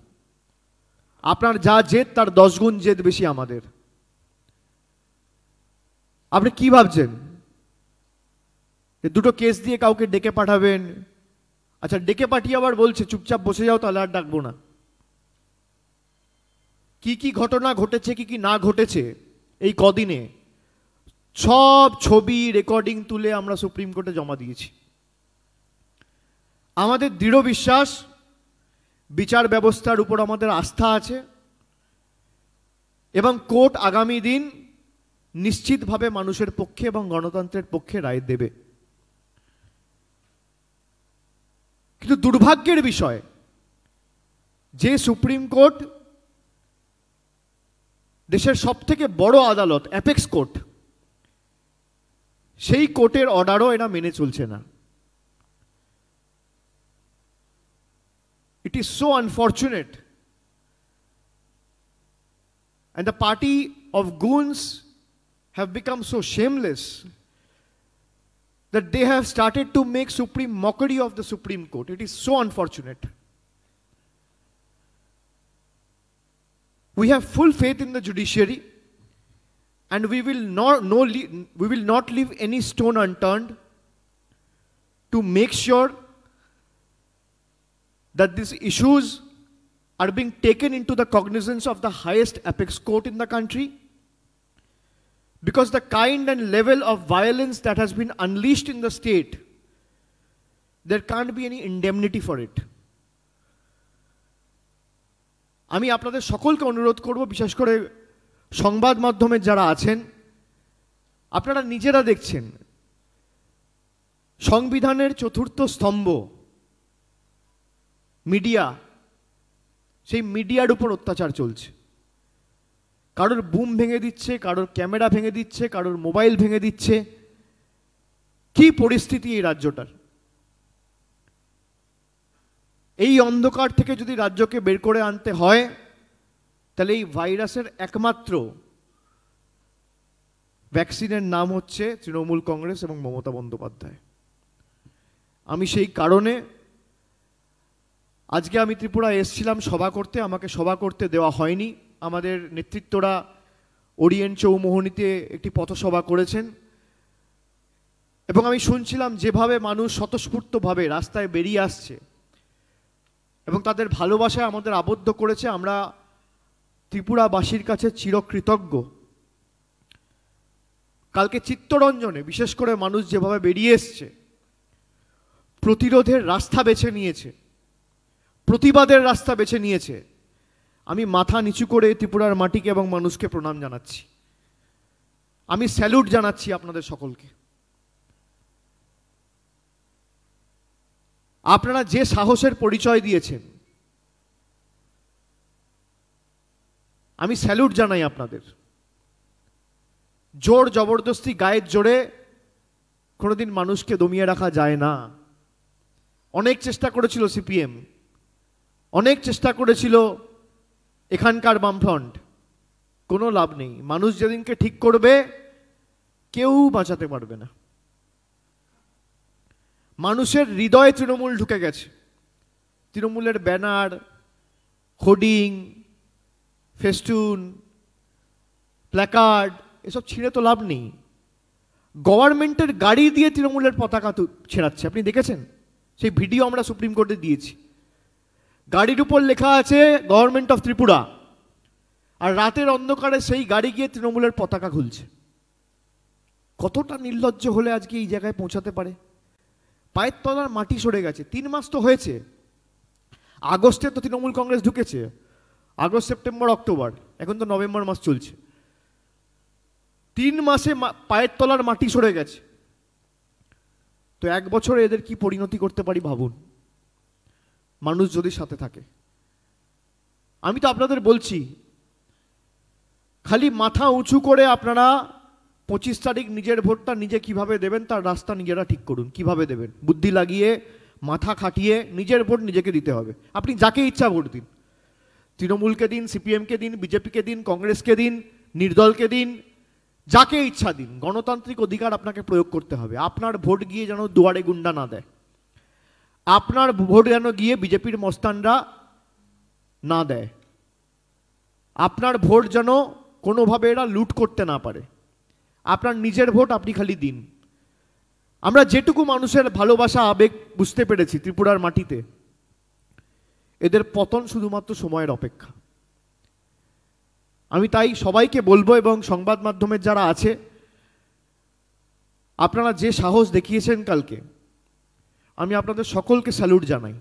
আপনার যা জেদ তার 10 গুণ জেদ বেশি আমাদের। আপনি কি ভাবছেন দুটো কেস দিয়ে কাউকে ডেকে পাঠাবেন, আচ্ছা, ডেকে পাঠিয়ে আবার বলছে চুপচাপ বসে যাও, তাহলে আর ডাকবো না। কি কি ঘটনা ঘটেছে, কি কি না ঘটেছে এই কদিনে, সব ছবি রেকর্ডিং তুলে আমরা সুপ্রিম কোর্টে জমা দিয়েছি। আমাদের দৃঢ় বিশ্বাস, বিচার ব্যবস্থার উপর আমাদের আস্থা আছে এবং কোর্ট আগামী দিন নিশ্চিতভাবে মানুষের পক্ষে এবং গণতন্ত্রের পক্ষে রায় দেবে। কিন্তু দুর্ভাগ্যের বিষয়, যে সুপ্রিম কোর্ট দেশের সবথেকে বড় আদালত, অ্যাপেক্স কোর্ট, সেই কোর্টের অর্ডারও এরা মেনে চলছে না। It is so unfortunate, and the party of goons have become so shameless that they have started to make supreme mockery of the Supreme Court. It is so unfortunate. We have full faith in the judiciary, and we will not leave any stone unturned to make sure that these issues are being taken into the cognizance of the highest apex court in the country, because the kind and level of violence that has been unleashed in the state, there can't be any indemnity for it. আমি আপনাদের সকলকে অনুরোধ করব, বিশেষ করে সংবাদ মাধ্যমে যারা আছেন, আপনারা নিজেরা দেখছেন সংবিধানের চতুর্থ স্তম্ভ মিডিয়া, সেই মিডিয়ার উপর অত্যাচার চলছে। কারোর বুম ভেঙে দিচ্ছে, কারোর ক্যামেরা ভেঙে দিচ্ছে, কারোর মোবাইল ভেঙে দিচ্ছে। কি পরিস্থিতি এই রাজ্যটার! এই অন্ধকার থেকে যদি রাজ্যকে বের করে আনতে হয়, তাহলে এই ভাইরাসের একমাত্র ভ্যাকসিনের নাম হচ্ছে তৃণমূল কংগ্রেস এবং মমতা বন্দ্যোপাধ্যায়। আমি সেই কারণে আজকে আমি ত্রিপুরা এসেছিলাম সভা করতে, আমাকে সভা করতে দেওয়া হয়নি। আমাদের নেতৃত্বরা ওরিয়েন্ট চৌমোহনীতে একটি পথসভা করেছেন এবং আমি শুনছিলাম যেভাবে মানুষ স্বতঃস্ফূর্তভাবে রাস্তায় বেরিয়ে আসছে এবং তাদের ভালোবাসায় আমাদের আবদ্ধ করেছে। আমরা ত্রিপুরাবাসীর কাছে চিরকৃতজ্ঞ। কালকে চিত্তরঞ্জনে বিশেষ করে মানুষ যেভাবে বেরিয়ে এসছে, প্রতিরোধের রাস্তা বেছে নিয়েছে, প্রতিবাদের রাস্তা বেছে নিয়েছে, আমি মাথা নিচু করে ত্রিপুরার মাটিকে এবং মানুষকে প্রণাম জানাচ্ছি। আমি স্যালুট জানাচ্ছি আপনাদের সকলকে। আপনারা যে সাহসের পরিচয় দিয়েছেন, আমি স্যালুট জানাই আপনাদের। জোর জবরদস্তি গায়ের জোরে কোনোদিন মানুষকে দমিয়ে রাখা যায় না। অনেক চেষ্টা করেছিল সিপিএম, অনেক চেষ্টা করেছিল এখানকার বামফ্রন্ট, কোনো লাভ নেই। মানুষ যেদিনকে ঠিক করবে কেউ বাঁচাতে পারবে না। মানুষের হৃদয়ে তৃণমূল ঢুকে গেছে। তৃণমূলের ব্যানার, হোর্ডিং, ফেস্টুন, প্ল্যাকার্ড এসব ছিঁড়ে তো লাভ নেই। গভর্নমেন্টের গাড়ি দিয়ে তৃণমূলের পতাকা ছেড়াচ্ছে, আপনি দেখেছেন? সেই ভিডিও আমরা সুপ্রিম কোর্টে দিয়েছি। গাড়ির উপর লেখা আছে গভর্নমেন্ট অফ ত্রিপুরা, আর রাতের অন্ধকারে সেই গাড়ি গিয়ে তৃণমূলের পতাকা খুলছে। কতটা নির্লজ্জ হলে আজকে এই জায়গায় পৌঁছাতে পারে? পায়ের তলার মাটি সরে গেছে। 3 মাস তো হয়েছে। আগস্টে তো তৃণমূল কংগ্রেস ঢুকেছে, আগস্ট, সেপ্টেম্বর, অক্টোবর, এখন তো নভেম্বর মাস চলছে। 3 মাসে পায়ের তলার মাটি সরে গেছে। তো 1 বছরে এদের কি পরিণতি করতে পারি ভাবুন, মানুষ যদি সাথে থাকে। আমি তো আপনাদের বলছি, খালি মাথা উঁচু করে আপনারা 25 তারিখ নিজের ভোটটা নিজে কিভাবে দেবেন তার রাস্তা নিজেরা ঠিক করুন। কিভাবে দেবেন, বুদ্ধি লাগিয়ে, মাথা খাটিয়ে নিজের ভোট নিজেকে দিতে হবে। আপনি যাকে ইচ্ছা ভোট দিন, তৃণমূলকে দিন, সিপিএমকে দিন, বিজেপিকে দিন, কংগ্রেসকে দিন, নির্দলকে দিন, যাকে ইচ্ছা দিন। গণতান্ত্রিক অধিকার আপনাকে প্রয়োগ করতে হবে। আপনার ভোট গিয়ে যেন দুয়ারে গুন্ডা না দেয়, আপনার ভোট যেন গিয়ে বিজেপির মস্তানরা না দেয়, আপনার ভোট যেন কোনোভাবে এরা লুট করতে না পারে। আপনার নিজের ভোট আপনি খালি দিন। আমরা যেটুকু মানুষের ভালোবাসা আবেগ বুঝতে পেরেছি ত্রিপুরার মাটিতে, এদের পতন শুধুমাত্র সময়ের অপেক্ষা। আমি তাই সবাইকে বলবো, এবং সংবাদ মাধ্যমের যারা আছে, আপনারা যে সাহস দেখিয়েছেন কালকে, আমি আপনাদের সকলকে স্যালুট জানাই।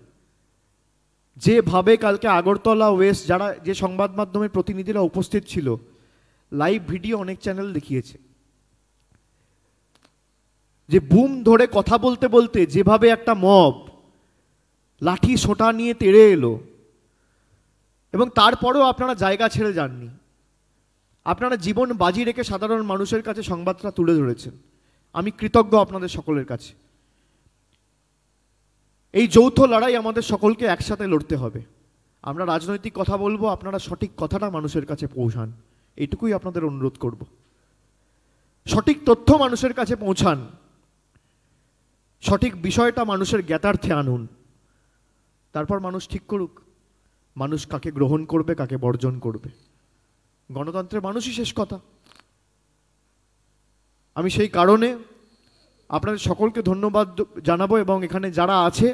যেভাবে কালকে আগরতলা ওয়েস্ট যে সংবাদ মাধ্যমের প্রতিনিধিরা উপস্থিত ছিল, লাইভ ভিডিও অনেক চ্যানেল দেখিয়েছে, যে বুম ধরে কথা বলতে বলতে যেভাবে একটা মব লাঠি সোঁটা নিয়ে তেড়ে এলো, এবং তারপরেও আপনারা জায়গা ছেড়ে যাননি। আপনারা জীবন বাজি রেখে সাধারণ মানুষের কাছে সংবাদটা তুলে ধরেছেন। আমি কৃতজ্ঞ আপনাদের সকলের কাছে। এই যৌথ লড়াই আমাদের সকলকে একসাথে লড়তে হবে। আমরা রাজনৈতিক কথা বলবো, আপনারা সঠিক কথাটা মানুষের কাছে পৌঁছান, এইটুকুই আপনাদের অনুরোধ করব। সঠিক তথ্য মানুষের কাছে পৌঁছান, সঠিক বিষয়টা মানুষের জ্ঞাতার্থে আনুন, তারপর মানুষ ঠিক করুক মানুষ কাকে গ্রহণ করবে, কাকে বর্জন করবে। গণতন্ত্রে মানুষই শেষ কথা। আমি সেই কারণে আপনাদের সকলকে ধন্যবাদ জানাবো, এবং এখানে যারা আছে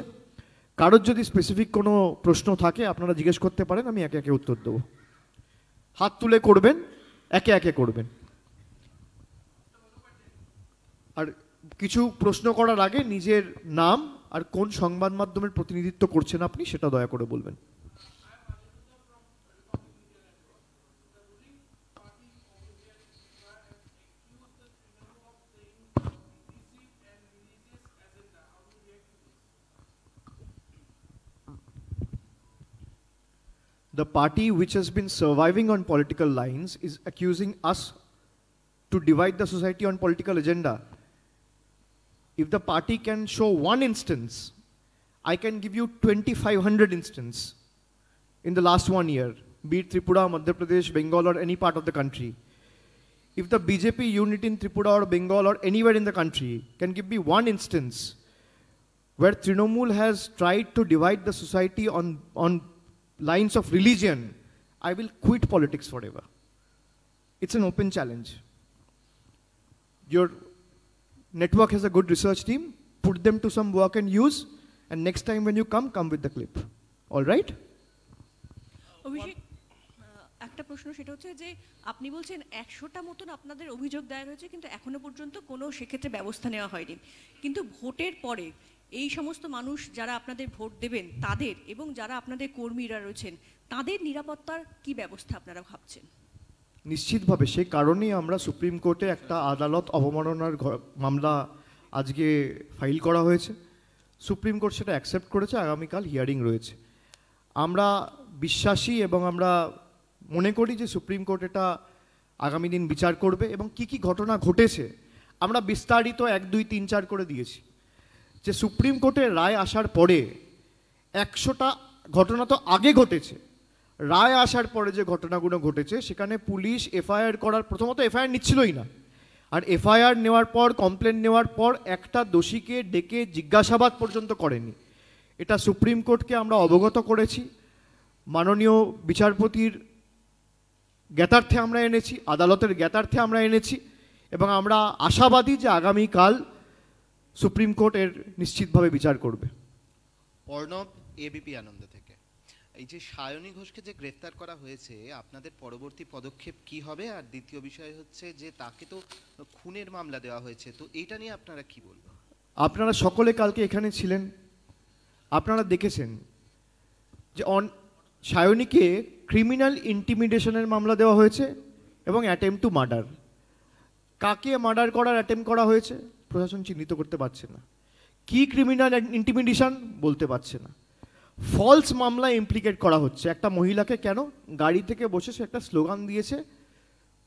কারোর যদি স্পেসিফিক কোনো প্রশ্ন থাকে আপনারা জিজ্ঞেস করতে পারেন, আমি একে একে উত্তর দেবো। হাত তুলে করবেন, একে একে করবেন। আর কিছু প্রশ্ন করার আগে নিজের নাম আর কোন সংবাদ মাধ্যমের প্রতিনিধিত্ব করছেন আপনি সেটা দয়া করে বলবেন। The party which has been surviving on political lines is accusing us to divide the society on political agenda. If the party can show one instance, I can give you 2,500 instances in the last 1 year, be it Tripura, Madhya Pradesh, Bengal, or any part of the country. If the BJP unit in Tripura or Bengal or anywhere in the country can give me one instance where Trinamool has tried to divide the society on lines of religion, I will quit politics forever. It's an open challenge. Your network has a good research team, put them to some work and use, and next time when you come with the clip. All right? অভিষেক, একটা প্রশ্ন, সেটা হচ্ছে যে আপনি বলছেন 100টা মতন আপনাদের অভিযোগ দায়ের হয়েছে, কিন্তু এখনো পর্যন্ত কোনো সেক্ষেত্রে ব্যবস্থা নেওয়া হয়নি। কিন্তু ভোটের পরে এই সমস্ত মানুষ যারা আপনাদের ভোট দেবেন তাদের, এবং যারা আপনাদের কর্মীরা রয়েছেন তাদের নিরাপত্তার কি ব্যবস্থা আপনারা ভাবছেন? নিশ্চিতভাবে সেই কারণেই আমরা সুপ্রিম কোর্টে একটা আদালত অবমাননার মামলা আজকে ফাইল করা হয়েছে। সুপ্রিম কোর্ট সেটা অ্যাকসেপ্ট করেছে, আগামীকাল হিয়ারিং রয়েছে। আমরা বিশ্বাসী এবং আমরা মনে করি যে সুপ্রিম কোর্ট এটা আগামী দিন বিচার করবে, এবং কি কি ঘটনা ঘটেছে আমরা বিস্তারিত 1, 2, 3, 4 করে দিয়েছি। যে সুপ্রিম কোর্টের রায় আসার পরে 100টা ঘটনা তো আগে ঘটেছে, রায় আসার পরে যে ঘটনাগুলো ঘটেছে সেখানে পুলিশ এফআইআর করার, প্রথমত এফআইআর নিচ্ছিলই না, আর এফআইআর নেওয়ার পর, কমপ্লেন নেওয়ার পর একটা দোষীকে ডেকে জিজ্ঞাসাবাদ পর্যন্ত করেনি। এটা সুপ্রিম কোর্টকে আমরা অবগত করেছি, মাননীয় বিচারপতির জ্ঞাতার্থে আমরা এনেছি, আদালতের জ্ঞাতার্থে আমরা এনেছি, এবং আমরা আশাবাদী যে আগামীকাল সুপ্রিম কোর্ট এর নিশ্চিতভাবে বিচার করবে। অর্ণব, এবিপি আনন্দ থেকে। এই যে সায়নী ঘোষকে যে গ্রেফতার করা হয়েছে, আপনাদের পরবর্তী পদক্ষেপ কি হবে? আর দ্বিতীয় বিষয় হচ্ছে যে তাকে তো খুনের মামলা দেওয়া হয়েছে, তো এইটা নিয়ে আপনারা কি বলবেন? আপনারা সকলে কালকে এখানে ছিলেন, আপনারা দেখেছেন যে সায়নীকে ক্রিমিনাল ইন্টিমিডেশনের মামলা দেওয়া হয়েছে এবং অ্যাটেম্প টু মার্ডার। কাকে মার্ডার করার অ্যাটেম্প করা হয়েছে প্রশাসন চিহ্নিত করতে পারছে না। কি ক্রিমিনাল ইন্টিমিডেশন বলতে পারছে না। ফলস মামলা ইমপ্লিকেট করা হচ্ছে একটা মহিলাকে। কেন? গাড়ি থেকে বসে সে একটা স্লোগান দিয়েছে,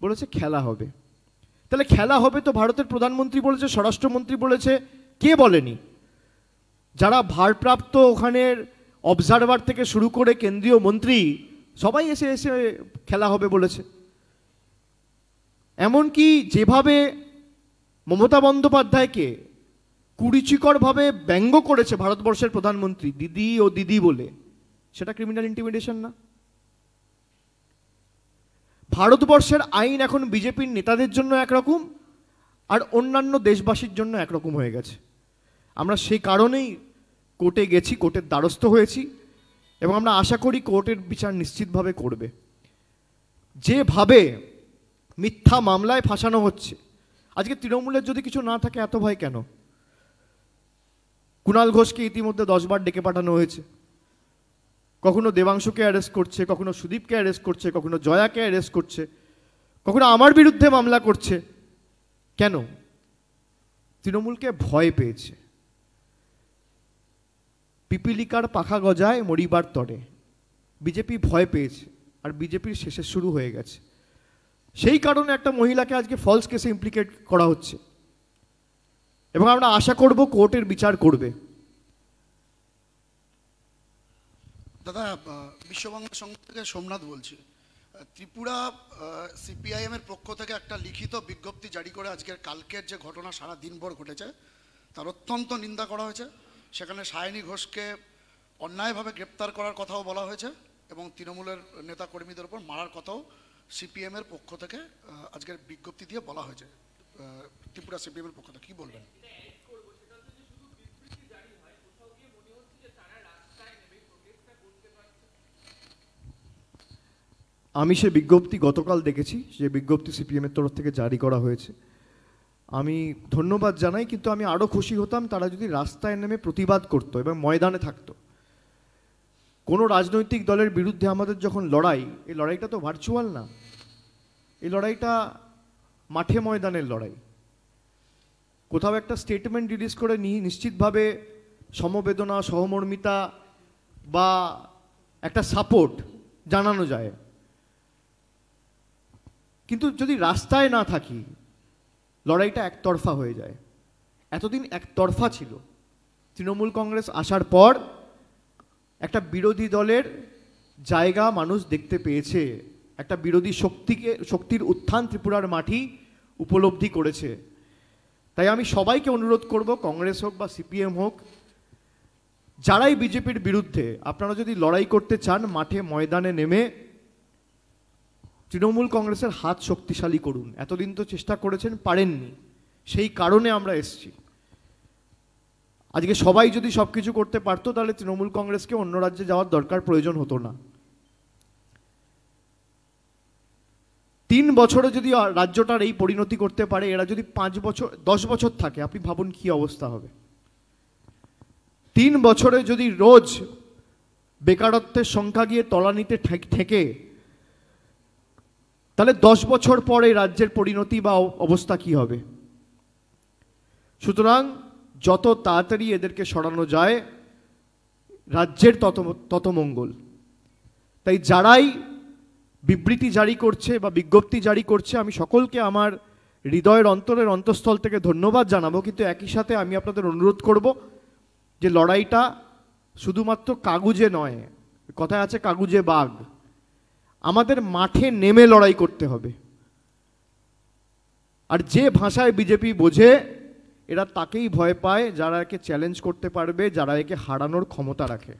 বলেছে খেলা হবে। তাহলে খেলা হবে তো ভারতের প্রধানমন্ত্রী বলেছে, স্বরাষ্ট্রমন্ত্রী বলেছে, কে বলেনি? যারা ভারপ্রাপ্ত ওখানের অবজারভার থেকে শুরু করে কেন্দ্রীয় মন্ত্রী সবাই এসে এসে খেলা হবে বলেছে। এমনকি যেভাবে মমতা বন্দ্যোপাধ্যায়কে কুরুচিকরভাবে ব্যঙ্গ করেছে ভারতবর্ষের প্রধানমন্ত্রী, দিদি ও দিদি বলে, সেটা ক্রিমিনাল ইন্টিমিডেশন না? ভারতবর্ষের আইন এখন বিজেপির নেতাদের জন্য একরকম আর অন্যান্য দেশবাসীর জন্য একরকম হয়ে গেছে। আমরা সেই কারণেই কোর্টে গেছি, কোর্টের দ্বারস্থ হয়েছি, এবং আমরা আশা করি কোর্টের বিচার নিশ্চিতভাবে করবে। যেভাবে মিথ্যা মামলায় ফাঁসানো হচ্ছে, আজকে তৃণমূলের যদি কিছু না থাকে এত ভয় কেন? কুণাল ঘোষকে ইতিমধ্যে 10 বার ডেকে পাঠানো হয়েছে, কখনো দেবাংশুকে অ্যারেস্ট করছে, কখনো সুদীপকে অ্যারেস্ট করছে, কখনো জয়াকে অ্যারেস্ট করছে, কখনো আমার বিরুদ্ধে মামলা করছে। কেন? তৃণমূলকে ভয় পেয়েছে। পিপিলিকার পাখা গজায় মরিবার তরে, বিজেপি ভয় পেয়েছে, আর বিজেপির শেষের শুরু হয়ে গেছে। সেই কারণে একটা মহিলাকে আজকে ফলস কেসে ইমপ্লিকেট করা হচ্ছে, এবং আমরা আশা করব কোর্টের বিচার করবে। দাদা, বিশ্ববাংলা সংঘ থেকে সোমনাথ বলছি। ত্রিপুরা সিপিআইএম এর পক্ষ থেকে একটা লিখিত বিজ্ঞপ্তি জারি করে আজকের কালকের যে ঘটনা সারা দিনভর ঘটেছে তার অত্যন্ত নিন্দা করা হয়েছে। সেখানে সায়নী ঘোষকে অন্যায়ভাবে গ্রেপ্তার করার কথাও বলা হয়েছে, এবং তৃণমূলের নেতা কর্মীদের উপর মারার কথাও সিপিএম এর পক্ষ থেকে আজকের বিজ্ঞপ্তি দিয়ে বলা হয়েছে। ত্রিপুরা সিপিএম এর পক্ষ থেকে কি বলবেন? আমি সে বিজ্ঞপ্তি গতকাল দেখেছি, যে বিজ্ঞপ্তি সিপিএমের তরফ থেকে জারি করা হয়েছে। আমি ধন্যবাদ জানাই, কিন্তু আমি আরও খুশি হতাম তারা যদি রাস্তায় নেমে প্রতিবাদ করতো এবং ময়দানে থাকতো। কোনো রাজনৈতিক দলের বিরুদ্ধে আমাদের যখন লড়াই, এই লড়াইটা তো ভার্চুয়াল না, এই লড়াইটা মাঠে ময়দানের লড়াই। কোথাও একটা স্টেটমেন্ট রিলিজ করে নিশ্চিতভাবে সমবেদনা, সহমর্মিতা বা একটা সাপোর্ট জানানো যায়, কিন্তু যদি রাস্তায় না থাকি লড়াইটা একতরফা হয়ে যায়। এতদিন একতরফা ছিল। তৃণমূল কংগ্রেস আসার পর একটা বিরোধী দলের জায়গা মানুষ দেখতে পেয়েছে, একটা বিরোধী শক্তির উত্থান ত্রিপুরার মাটি উপলব্ধি করেছে। তাই আমি সবাইকে অনুরোধ করব, কংগ্রেস হোক বা সিপিএম হোক, যারাই বিজেপির বিরুদ্ধে, আপনারা যদি লড়াই করতে চান মাঠে ময়দানে নেমে তৃণমূল কংগ্রেসের হাত শক্তিশালী করুন। এতদিন তো চেষ্টা করেছেন, পারেননি, সেই কারণে আমরা এসছি। আজকে সবাই যদি সব কিছু করতে পারতো তাহলে তৃণমূল কংগ্রেসকে অন্য রাজ্যে যাওয়ার দরকার প্রয়োজন হতো না। 3 বছরে যদি রাজ্যটার এই পরিণতি করতে পারে, এরা যদি 5 বছর 10 বছর থাকে, আপনি ভাবুন কি অবস্থা হবে। 3 বছরে যদি রোজ বেকারত্বের সংখ্যা গিয়ে তলানিতে ঠেকে, তাহলে 10 বছর পরে রাজ্যের পরিণতি বা অবস্থা কি হবে। সুতরাং যত তাড়াতাড়ি এদেরকে সরানো যায় রাজ্যের তত মঙ্গল। তাই যারাই বিবৃতি জারি করছে বা বিজ্ঞপ্তি জারি করছে, আমি সকলকে আমার হৃদয়ের অন্তরের অন্তঃস্থল থেকে ধন্যবাদ জানাবো, কিন্তু একই সাথে আমি আপনাদের অনুরোধ করব যে লড়াইটা শুধুমাত্র কাগুজে নয়, কথায় আছে কাগুজে বাঘ, আমাদের মাঠে নেমে লড়াই করতে হবে। আর যে ভাষায় বিজেপি বোঝে, এরা তাকেই ভয় পায় যারা একে চ্যালেঞ্জ করতে পারবে, যারা একে হারানোর ক্ষমতা রাখে।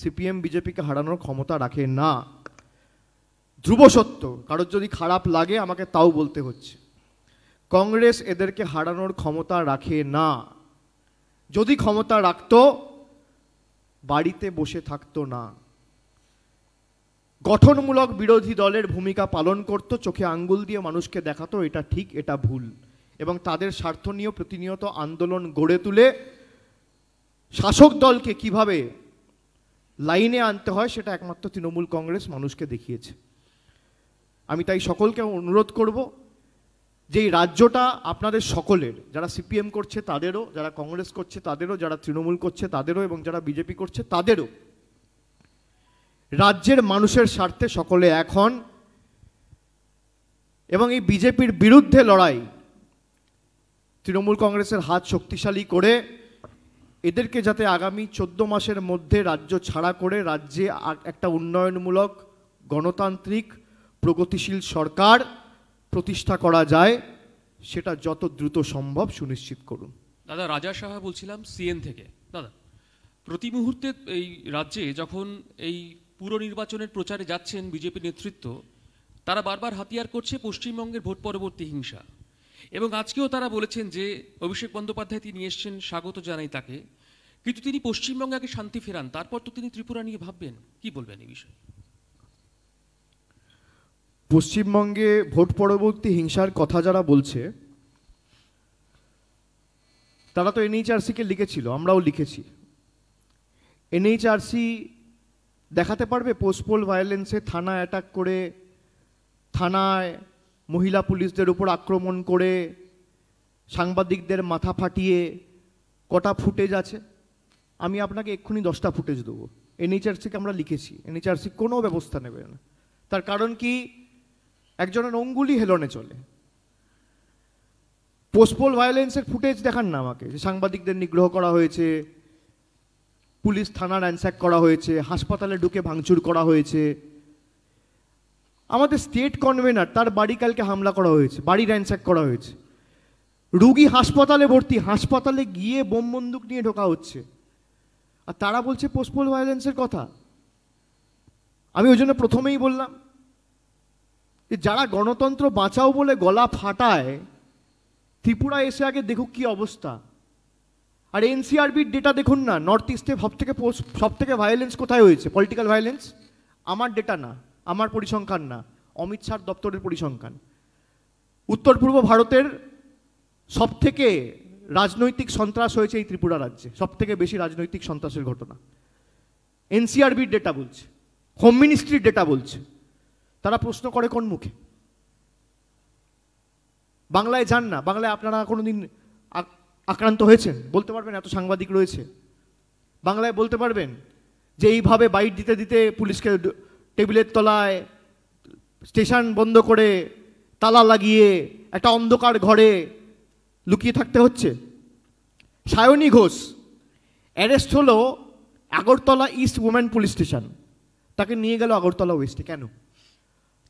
সিপিএম বিজেপিকে হারানোর ক্ষমতা রাখে না, ধ্রুব সত্য। কারোর যদি খারাপ লাগে আমাকে তাও বলতে হচ্ছে, কংগ্রেস এদেরকে হারানোর ক্ষমতা রাখে না। যদি ক্ষমতা রাখতো বাড়িতে বসে থাকতো না, গঠনমূলক বিরোধী দলের ভূমিকা পালন করত, চোখে আঙ্গুল দিয়ে মানুষকে দেখাতো এটা ঠিক এটা ভুল, এবং তাদের স্বার্থ নিয়ে প্রতিনিয়ত আন্দোলন গড়ে তুলে শাসক দলকে কিভাবে লাইনে আনতে হয় সেটা একমাত্র তৃণমূল কংগ্রেস মানুষকে দেখিয়েছে। আমি তাই সকলকে অনুরোধ করব যে এই রাজ্যটা আপনাদের সকলের, যারা সিপিএম করছে তাদেরও, যারা কংগ্রেস করছে তাদেরও, যারা তৃণমূল করছে তাদেরও, এবং যারা বিজেপি করছে তাদেরও, রাজ্যের মানুষের স্বার্থে সকলে এক হন, এবং এই বিজেপির বিরুদ্ধে লড়াই তৃণমূল কংগ্রেসের হাত শক্তিশালী করে এদেরকে যাতে আগামী 14 মাসের মধ্যে রাজ্য ছাড়া করে রাজ্যে একটা উন্নয়নমূলক গণতান্ত্রিক প্রগতিশীল সরকার প্রতিষ্ঠা করা যায়, সেটা যত দ্রুত সম্ভব সুনিশ্চিত করুন। দাদা, রাজা সাহা বলছিলাম সিএন থেকে। দাদা, প্রতি মুহূর্তে এই রাজ্যে যখন এই পুর নির্বাচনের প্রচারে যাচ্ছেন বিজেপি নেতৃত্ব, তারা বারবার হাতিয়ার করছে পশ্চিমবঙ্গের ভোট পরবর্তী হিংসা। এবং আজকেও তারা বলেছেন যে অভিষেক বন্দ্যোপাধ্যায় তিনি এসছেন, স্বাগত জানাই তাকে, কিন্তু তিনি পশ্চিমবঙ্গে আগে শান্তি ফেরান, তারপর তো তিনি ত্রিপুরা নিয়ে ভাববেন। কি বলবেন এই বিষয়ে? পশ্চিমবঙ্গে ভোট পরবর্তী হিংসার কথা যারা বলছে তারা তো এনএইচআরসিকে লিখেছিল, আমরাও লিখেছি। এনএইচআরসি দেখাতে পারবে পোস্টপোল ভায়োলেন্সে থানা অ্যাটাক করে, থানায় মহিলা পুলিশদের উপর আক্রমণ করে, সাংবাদিকদের মাথা ফাটিয়ে কটা ফুটেজ আছে? আমি আপনাকে এক্ষুনি 10টা ফুটেজ দেবো। এনএইচআরসিকে আমরা লিখেছি, এনএইচআরসি কোনো ব্যবস্থা নেবে না। তার কারণ কি? একজনের অঙ্গুলি হেলনে চলে। পোস্টপোল ভায়োলেন্সের ফুটেজ দেখান না আমাকে, যে সাংবাদিকদের নিগ্রহ করা হয়েছে, পুলিশ থানা র্যানস্যাক করা হয়েছে, হাসপাতালে ঢুকে ভাঙচুর করা হয়েছে। আমাদের স্টেট কনভেনার, তার বাড়ি কালকে হামলা করা হয়েছে, বাড়ি র্যানস্যাক করা হয়েছে। রুগী হাসপাতালে ভর্তি, হাসপাতালে গিয়ে বোম বন্দুক নিয়ে ঢোকা হচ্ছে, আর তারা বলছে পোস্টপোল ভায়োলেন্সের কথা। আমি ওই জন্য প্রথমেই বললাম যে যারা গণতন্ত্র বাঁচাও বলে গলা ফাটায়, ত্রিপুরা এসে আগে দেখুক কি অবস্থা। আর এনসিআরবির ডেটা দেখুন না, নর্থ ইস্টে সব থেকে ভায়োলেন্স কোথায় হয়েছে, পলিটিক্যাল ভায়োলেন্স। আমার ডেটা না, আমার পরিসংখ্যান না, অমিত শাহর দপ্তরের পরিসংখ্যান। উত্তর পূর্ব ভারতের সব থেকে রাজনৈতিক সন্ত্রাস হয়েছে এই ত্রিপুরা রাজ্যে, সব থেকে বেশি রাজনৈতিক সন্ত্রাসের ঘটনা। এনসিআরবির ডেটা বলছে, হোম মিনিস্ট্রির ডেটা বলছে। তারা প্রশ্ন করে কোন মুখে? বাংলায় যান না, বাংলায় আপনারা কোনোদিন আক্রান্ত হয়েছেন? বলতে পারবেন? এত সাংবাদিক রয়েছে, বাংলায় বলতে পারবেন যে এইভাবে বাইট দিতে দিতে পুলিশকে টেবিলের তলায়, স্টেশন বন্ধ করে, তালা লাগিয়ে একটা অন্ধকার ঘরে লুকিয়ে থাকতে হচ্ছে? সায়নী ঘোষ অ্যারেস্ট হলো Agartala east women police station, তাকে নিয়ে গেল আগরতলা ওয়েস্টে। কেন?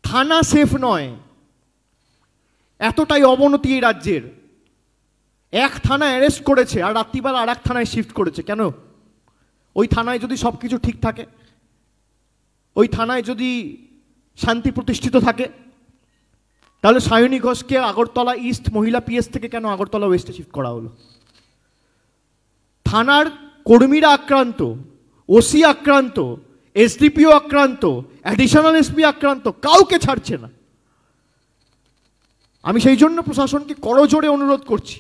থানা সেফ নয়, এতটাই অবনতি এই রাজ্যের। এক থানায় অ্যারেস্ট করেছে আর রাত্রিবেলা আর এক থানায় শিফট করেছে। কেন? ওই থানায় যদি সব কিছু ঠিক থাকে, ওই থানায় যদি শান্তি প্রতিষ্ঠিত থাকে, তাহলে সায়নী ঘোষকে আগরতলা ইস্ট মহিলা পিএস থেকে কেন আগরতলা ওয়েস্টে শিফট করা হলো? থানার কর্মীরা আক্রান্ত, ওসি আক্রান্ত, এসডিপিও আক্রান্ত, অ্যাডিশনাল এসপি আক্রান্ত, কাউকে ছাড়ছে না। আমি সেই জন্য প্রশাসনকে করজোড়ে অনুরোধ করছি,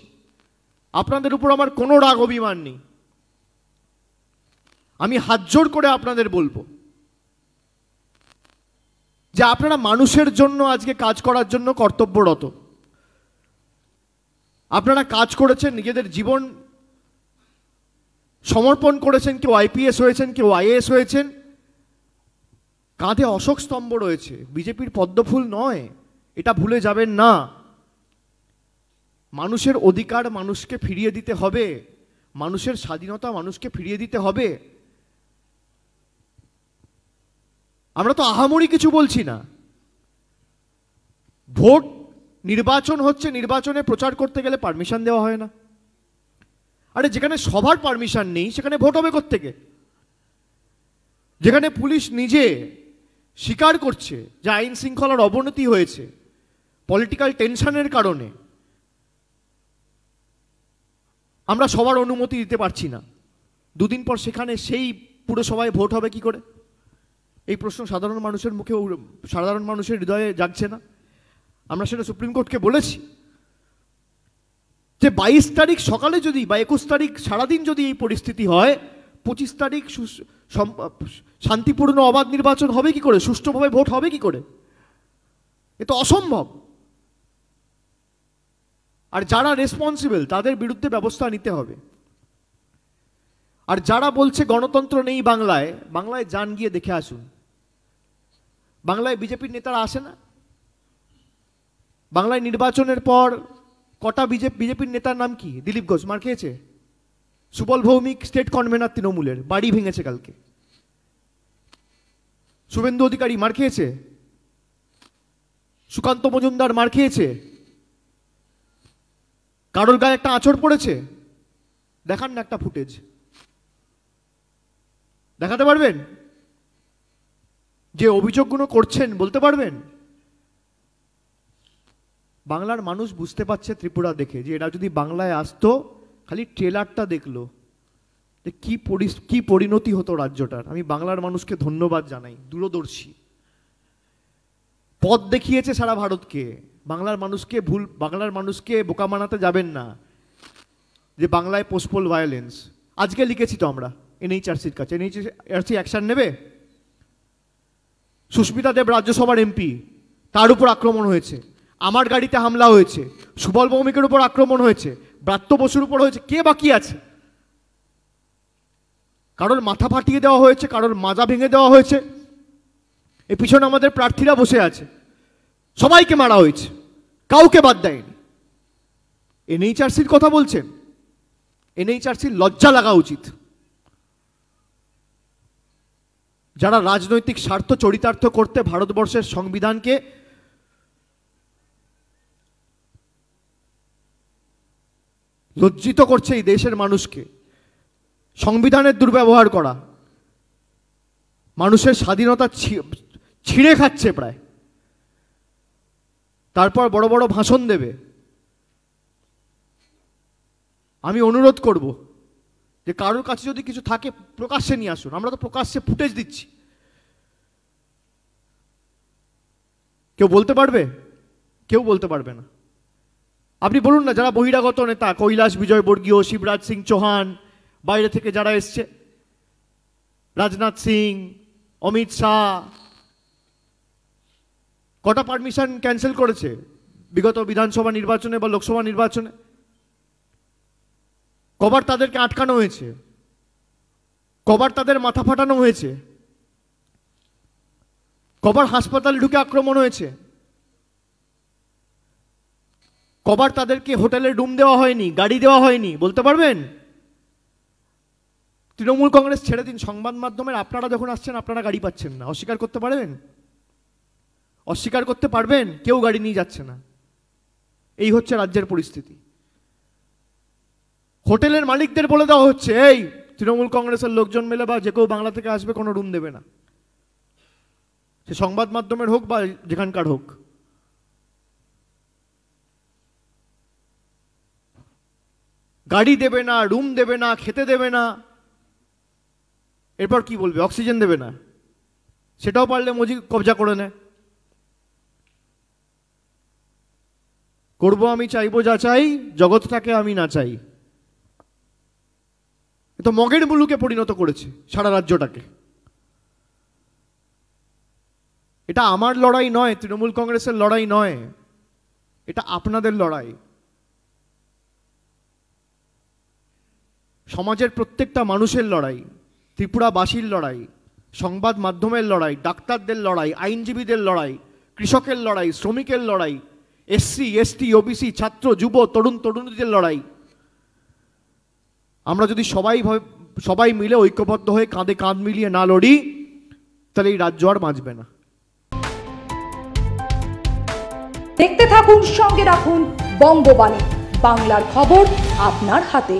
আপনাদের উপর আমার কোনো রাগ অভিমান নেই, আমি হাত জোড় করে আপনাদের বলবো যে আপনারা মানুষের জন্য আজকে কাজ করার জন্য কর্তব্যরত। আপনারা কাজ করেছেন, নিজেদের জীবন সমর্পণ করেছেন, কেউ আইপিএস হয়েছেন, কেউ আইএএস হয়েছেন, কাঁধে অশোক স্তম্ভ রয়েছে, বিজেপির পদ্মফুল নয়, এটা ভুলে যাবেন না। মানুষের অধিকার মানুষকে ফিরিয়ে দিতে হবে, মানুষের স্বাধীনতা মানুষকে ফিরিয়ে দিতে হবে। আমরা তো আহামরি কিছু বলছি না। ভোট নির্বাচন হচ্ছে, নির্বাচনে প্রচার করতে গেলে পারমিশন দেওয়া হয় না। আরে যেখানে সবার পারমিশন নেই সেখানে ভোট হবে কোত্থেকে? যেখানে পুলিশ নিজে স্বীকার করছে যে আইন শৃঙ্খলার অবনতি হয়েছে পলিটিক্যাল টেনশনের কারণে, আমরা সবার অনুমতি দিতে পারছি না, দুদিন পর সেখানে সেই পুরসভায় ভোট হবে কি করে? এই প্রশ্ন সাধারণ মানুষের মুখে, সাধারণ মানুষের হৃদয়ে জাগছে না? আমরা সেটা সুপ্রিম কোর্টকে বলেছি যে 22 তারিখ সকালে যদি বা 21 তারিখ সারাদিন যদি এই পরিস্থিতি হয়, 25 তারিখ শান্তিপূর্ণ অবাধ নির্বাচন হবে কি করে? সুষ্ঠুভাবে ভোট হবে কি করে? এ তো অসম্ভব। আর যারা রেসপন্সিবল তাদের বিরুদ্ধে ব্যবস্থা নিতে হবে। আর যারা বলছে গণতন্ত্র নেই বাংলায়, বাংলায় যান, গিয়ে দেখে আসুন। বাংলায় বিজেপির নেতারা আসে না? বাংলায় নির্বাচনের পর কটা বিজেপির নেতার নাম কি? দিলীপ ঘোষ মার খেয়েছে, সুবল ভৌমিক স্টেট কনভেনার তৃণমূলের, বাড়ি ভেঙেছে কালকে। শুভেন্দু অধিকারী মার খেয়েছে, সুকান্ত মজুমদার মার খেয়েছে, কারোর গায়ে একটা আঁচড় পড়েছে? দেখান না একটা ফুটেজ, দেখাতে পারবেন? যে অভিযোগগুলো করছেন বলতে পারবেন? বাংলার মানুষ বুঝতে পারছে ত্রিপুরা দেখে যে এরা যদি বাংলায় আসতো, খালি ট্রেলারটা দেখলো যে কি পরিণতি হতো রাজ্যটার। আমি বাংলার মানুষকে ধন্যবাদ জানাই, দূরদর্শী, পথ দেখিয়েছে সারা ভারতকে। বাংলার মানুষকে বোকা বানাতে যাবেন না যে বাংলায় পোস্টপোল ভায়োলেন্স। আজকে লিখেছি তো আমরা এনএইচআরসির কাছে, এনএইচআরসি অ্যাকশন নেবে। সুস্মিতা দেব রাজ্যসভার এমপি, তার উপর আক্রমণ হয়েছে, আমার গাড়িতে হামলা হয়েছে, সুবল ভৌমিকের উপর আক্রমণ হয়েছে, ব্রাত্য বসুর উপর হয়েছে, কে বাকি আছে? কারোর মাথা ফাটিয়ে দেওয়া হয়েছে, কারোর মাজা ভেঙে দেওয়া হয়েছে, এর পিছনে আমাদের প্রার্থীরা বসে আছে, সবাইকে মারা হয়েছে, কাউকে বাদ দেয়নি। এনএইচআরসির কথা বলছেন, এনএইচআরসির লজ্জা লাগা উচিত। যারা রাজনৈতিক স্বার্থ চরিতার্থ করতে ভারতবর্ষের সংবিধানকে লজ্জিত করছে এই দেশের মানুষকে, সংবিধানের দুর্ব্যবহার করা, মানুষের স্বাধীনতা ছিঁড়ে খাচ্ছে প্রায়, তারপর বড় বড় ভাষণ দেবে। আমি অনুরোধ করব যে কারোর কাছে যদি কিছু থাকে প্রকাশ্যে নিয়ে আসুন। আমরা তো প্রকাশ্যে ফুটেজ দিচ্ছি, কেউ বলতে পারবে? কেউ বলতে পারবে না। আপনি বলুন না, যারা বহিরাগত নেতা, কৈলাস বিজয়বর্গীয়, শিবরাজ সিং চৌহান, বাইরে থেকে যারা এসছে, রাজনাথ সিং, অমিত শাহ, কটা পারমিশন ক্যান্সেল করেছে বিগত বিধানসভা নির্বাচনে বা লোকসভা নির্বাচনে? কবার তাদেরকে আটকানো হয়েছে, কবার তাদের মাথা ফাটানো হয়েছে, কবার হাসপাতালে ঢুকে আক্রমণ হয়েছে, কবার তাদেরকে হোটেলে রুম দেওয়া হয়নি, গাড়ি দেওয়া হয়নি, বলতে পারবেন? তৃণমূল কংগ্রেস ছেড়ে দিন, সংবাদ মাধ্যমের আপনারা যখন আসছেন আপনারা গাড়ি পাচ্ছেন না, অস্বীকার করতে পারবেন? অস্বীকার করতে পারবেন? কেউ গাড়ি নিয়ে যাচ্ছে না। এই হচ্ছে রাজ্যের পরিস্থিতি। হোটেলের মালিকদের বলে দেওয়া হচ্ছে, এই তৃণমূল কংগ্রেসের লোকজন মিলে বা যে কেউ বাংলা থেকে আসবে কোনো রুম দেবে না, সে সংবাদ মাধ্যমের হোক বা যেখানকার হোক। গাড়ি দেবে না, রুম দেবে না, খেতে দেবে না, এরপর কি বলবে? অক্সিজেন দেবে না, সেটাও পারলে মোদি কবজা করে নেয়। করবো আমি চাইবো যা চাই, জগৎটাকে আমি না চাই, তো মগের মুলুকে পরিণত করেছে সারা রাজ্যটাকে। এটা আমার লড়াই নয়, তৃণমূল কংগ্রেসের লড়াই নয়, এটা আপনাদের লড়াই। সমাজের প্রত্যেকটা মানুষের লড়াই, ত্রিপুরাবাসীর লড়াই, সংবাদ মাধ্যমের লড়াই, ডাক্তারদের লড়াই, আইনজীবীদের লড়াই, কৃষকের লড়াই, শ্রমিকের লড়াই, এসসি এসটি ওবিসি ছাত্র যুব তরুণ তরুণীদের লড়াই। আমরা যদি সবাই মিলে ঐক্যবদ্ধ হয়ে কাঁধে কাঁধ মিলিয়ে না লড়ি, তাহলে এই রাজ্য আর বাঁচবে না। দেখতে থাকুন, সঙ্গে রাখুন বঙ্গবাণী, বাংলার খবর আপনার হাতে।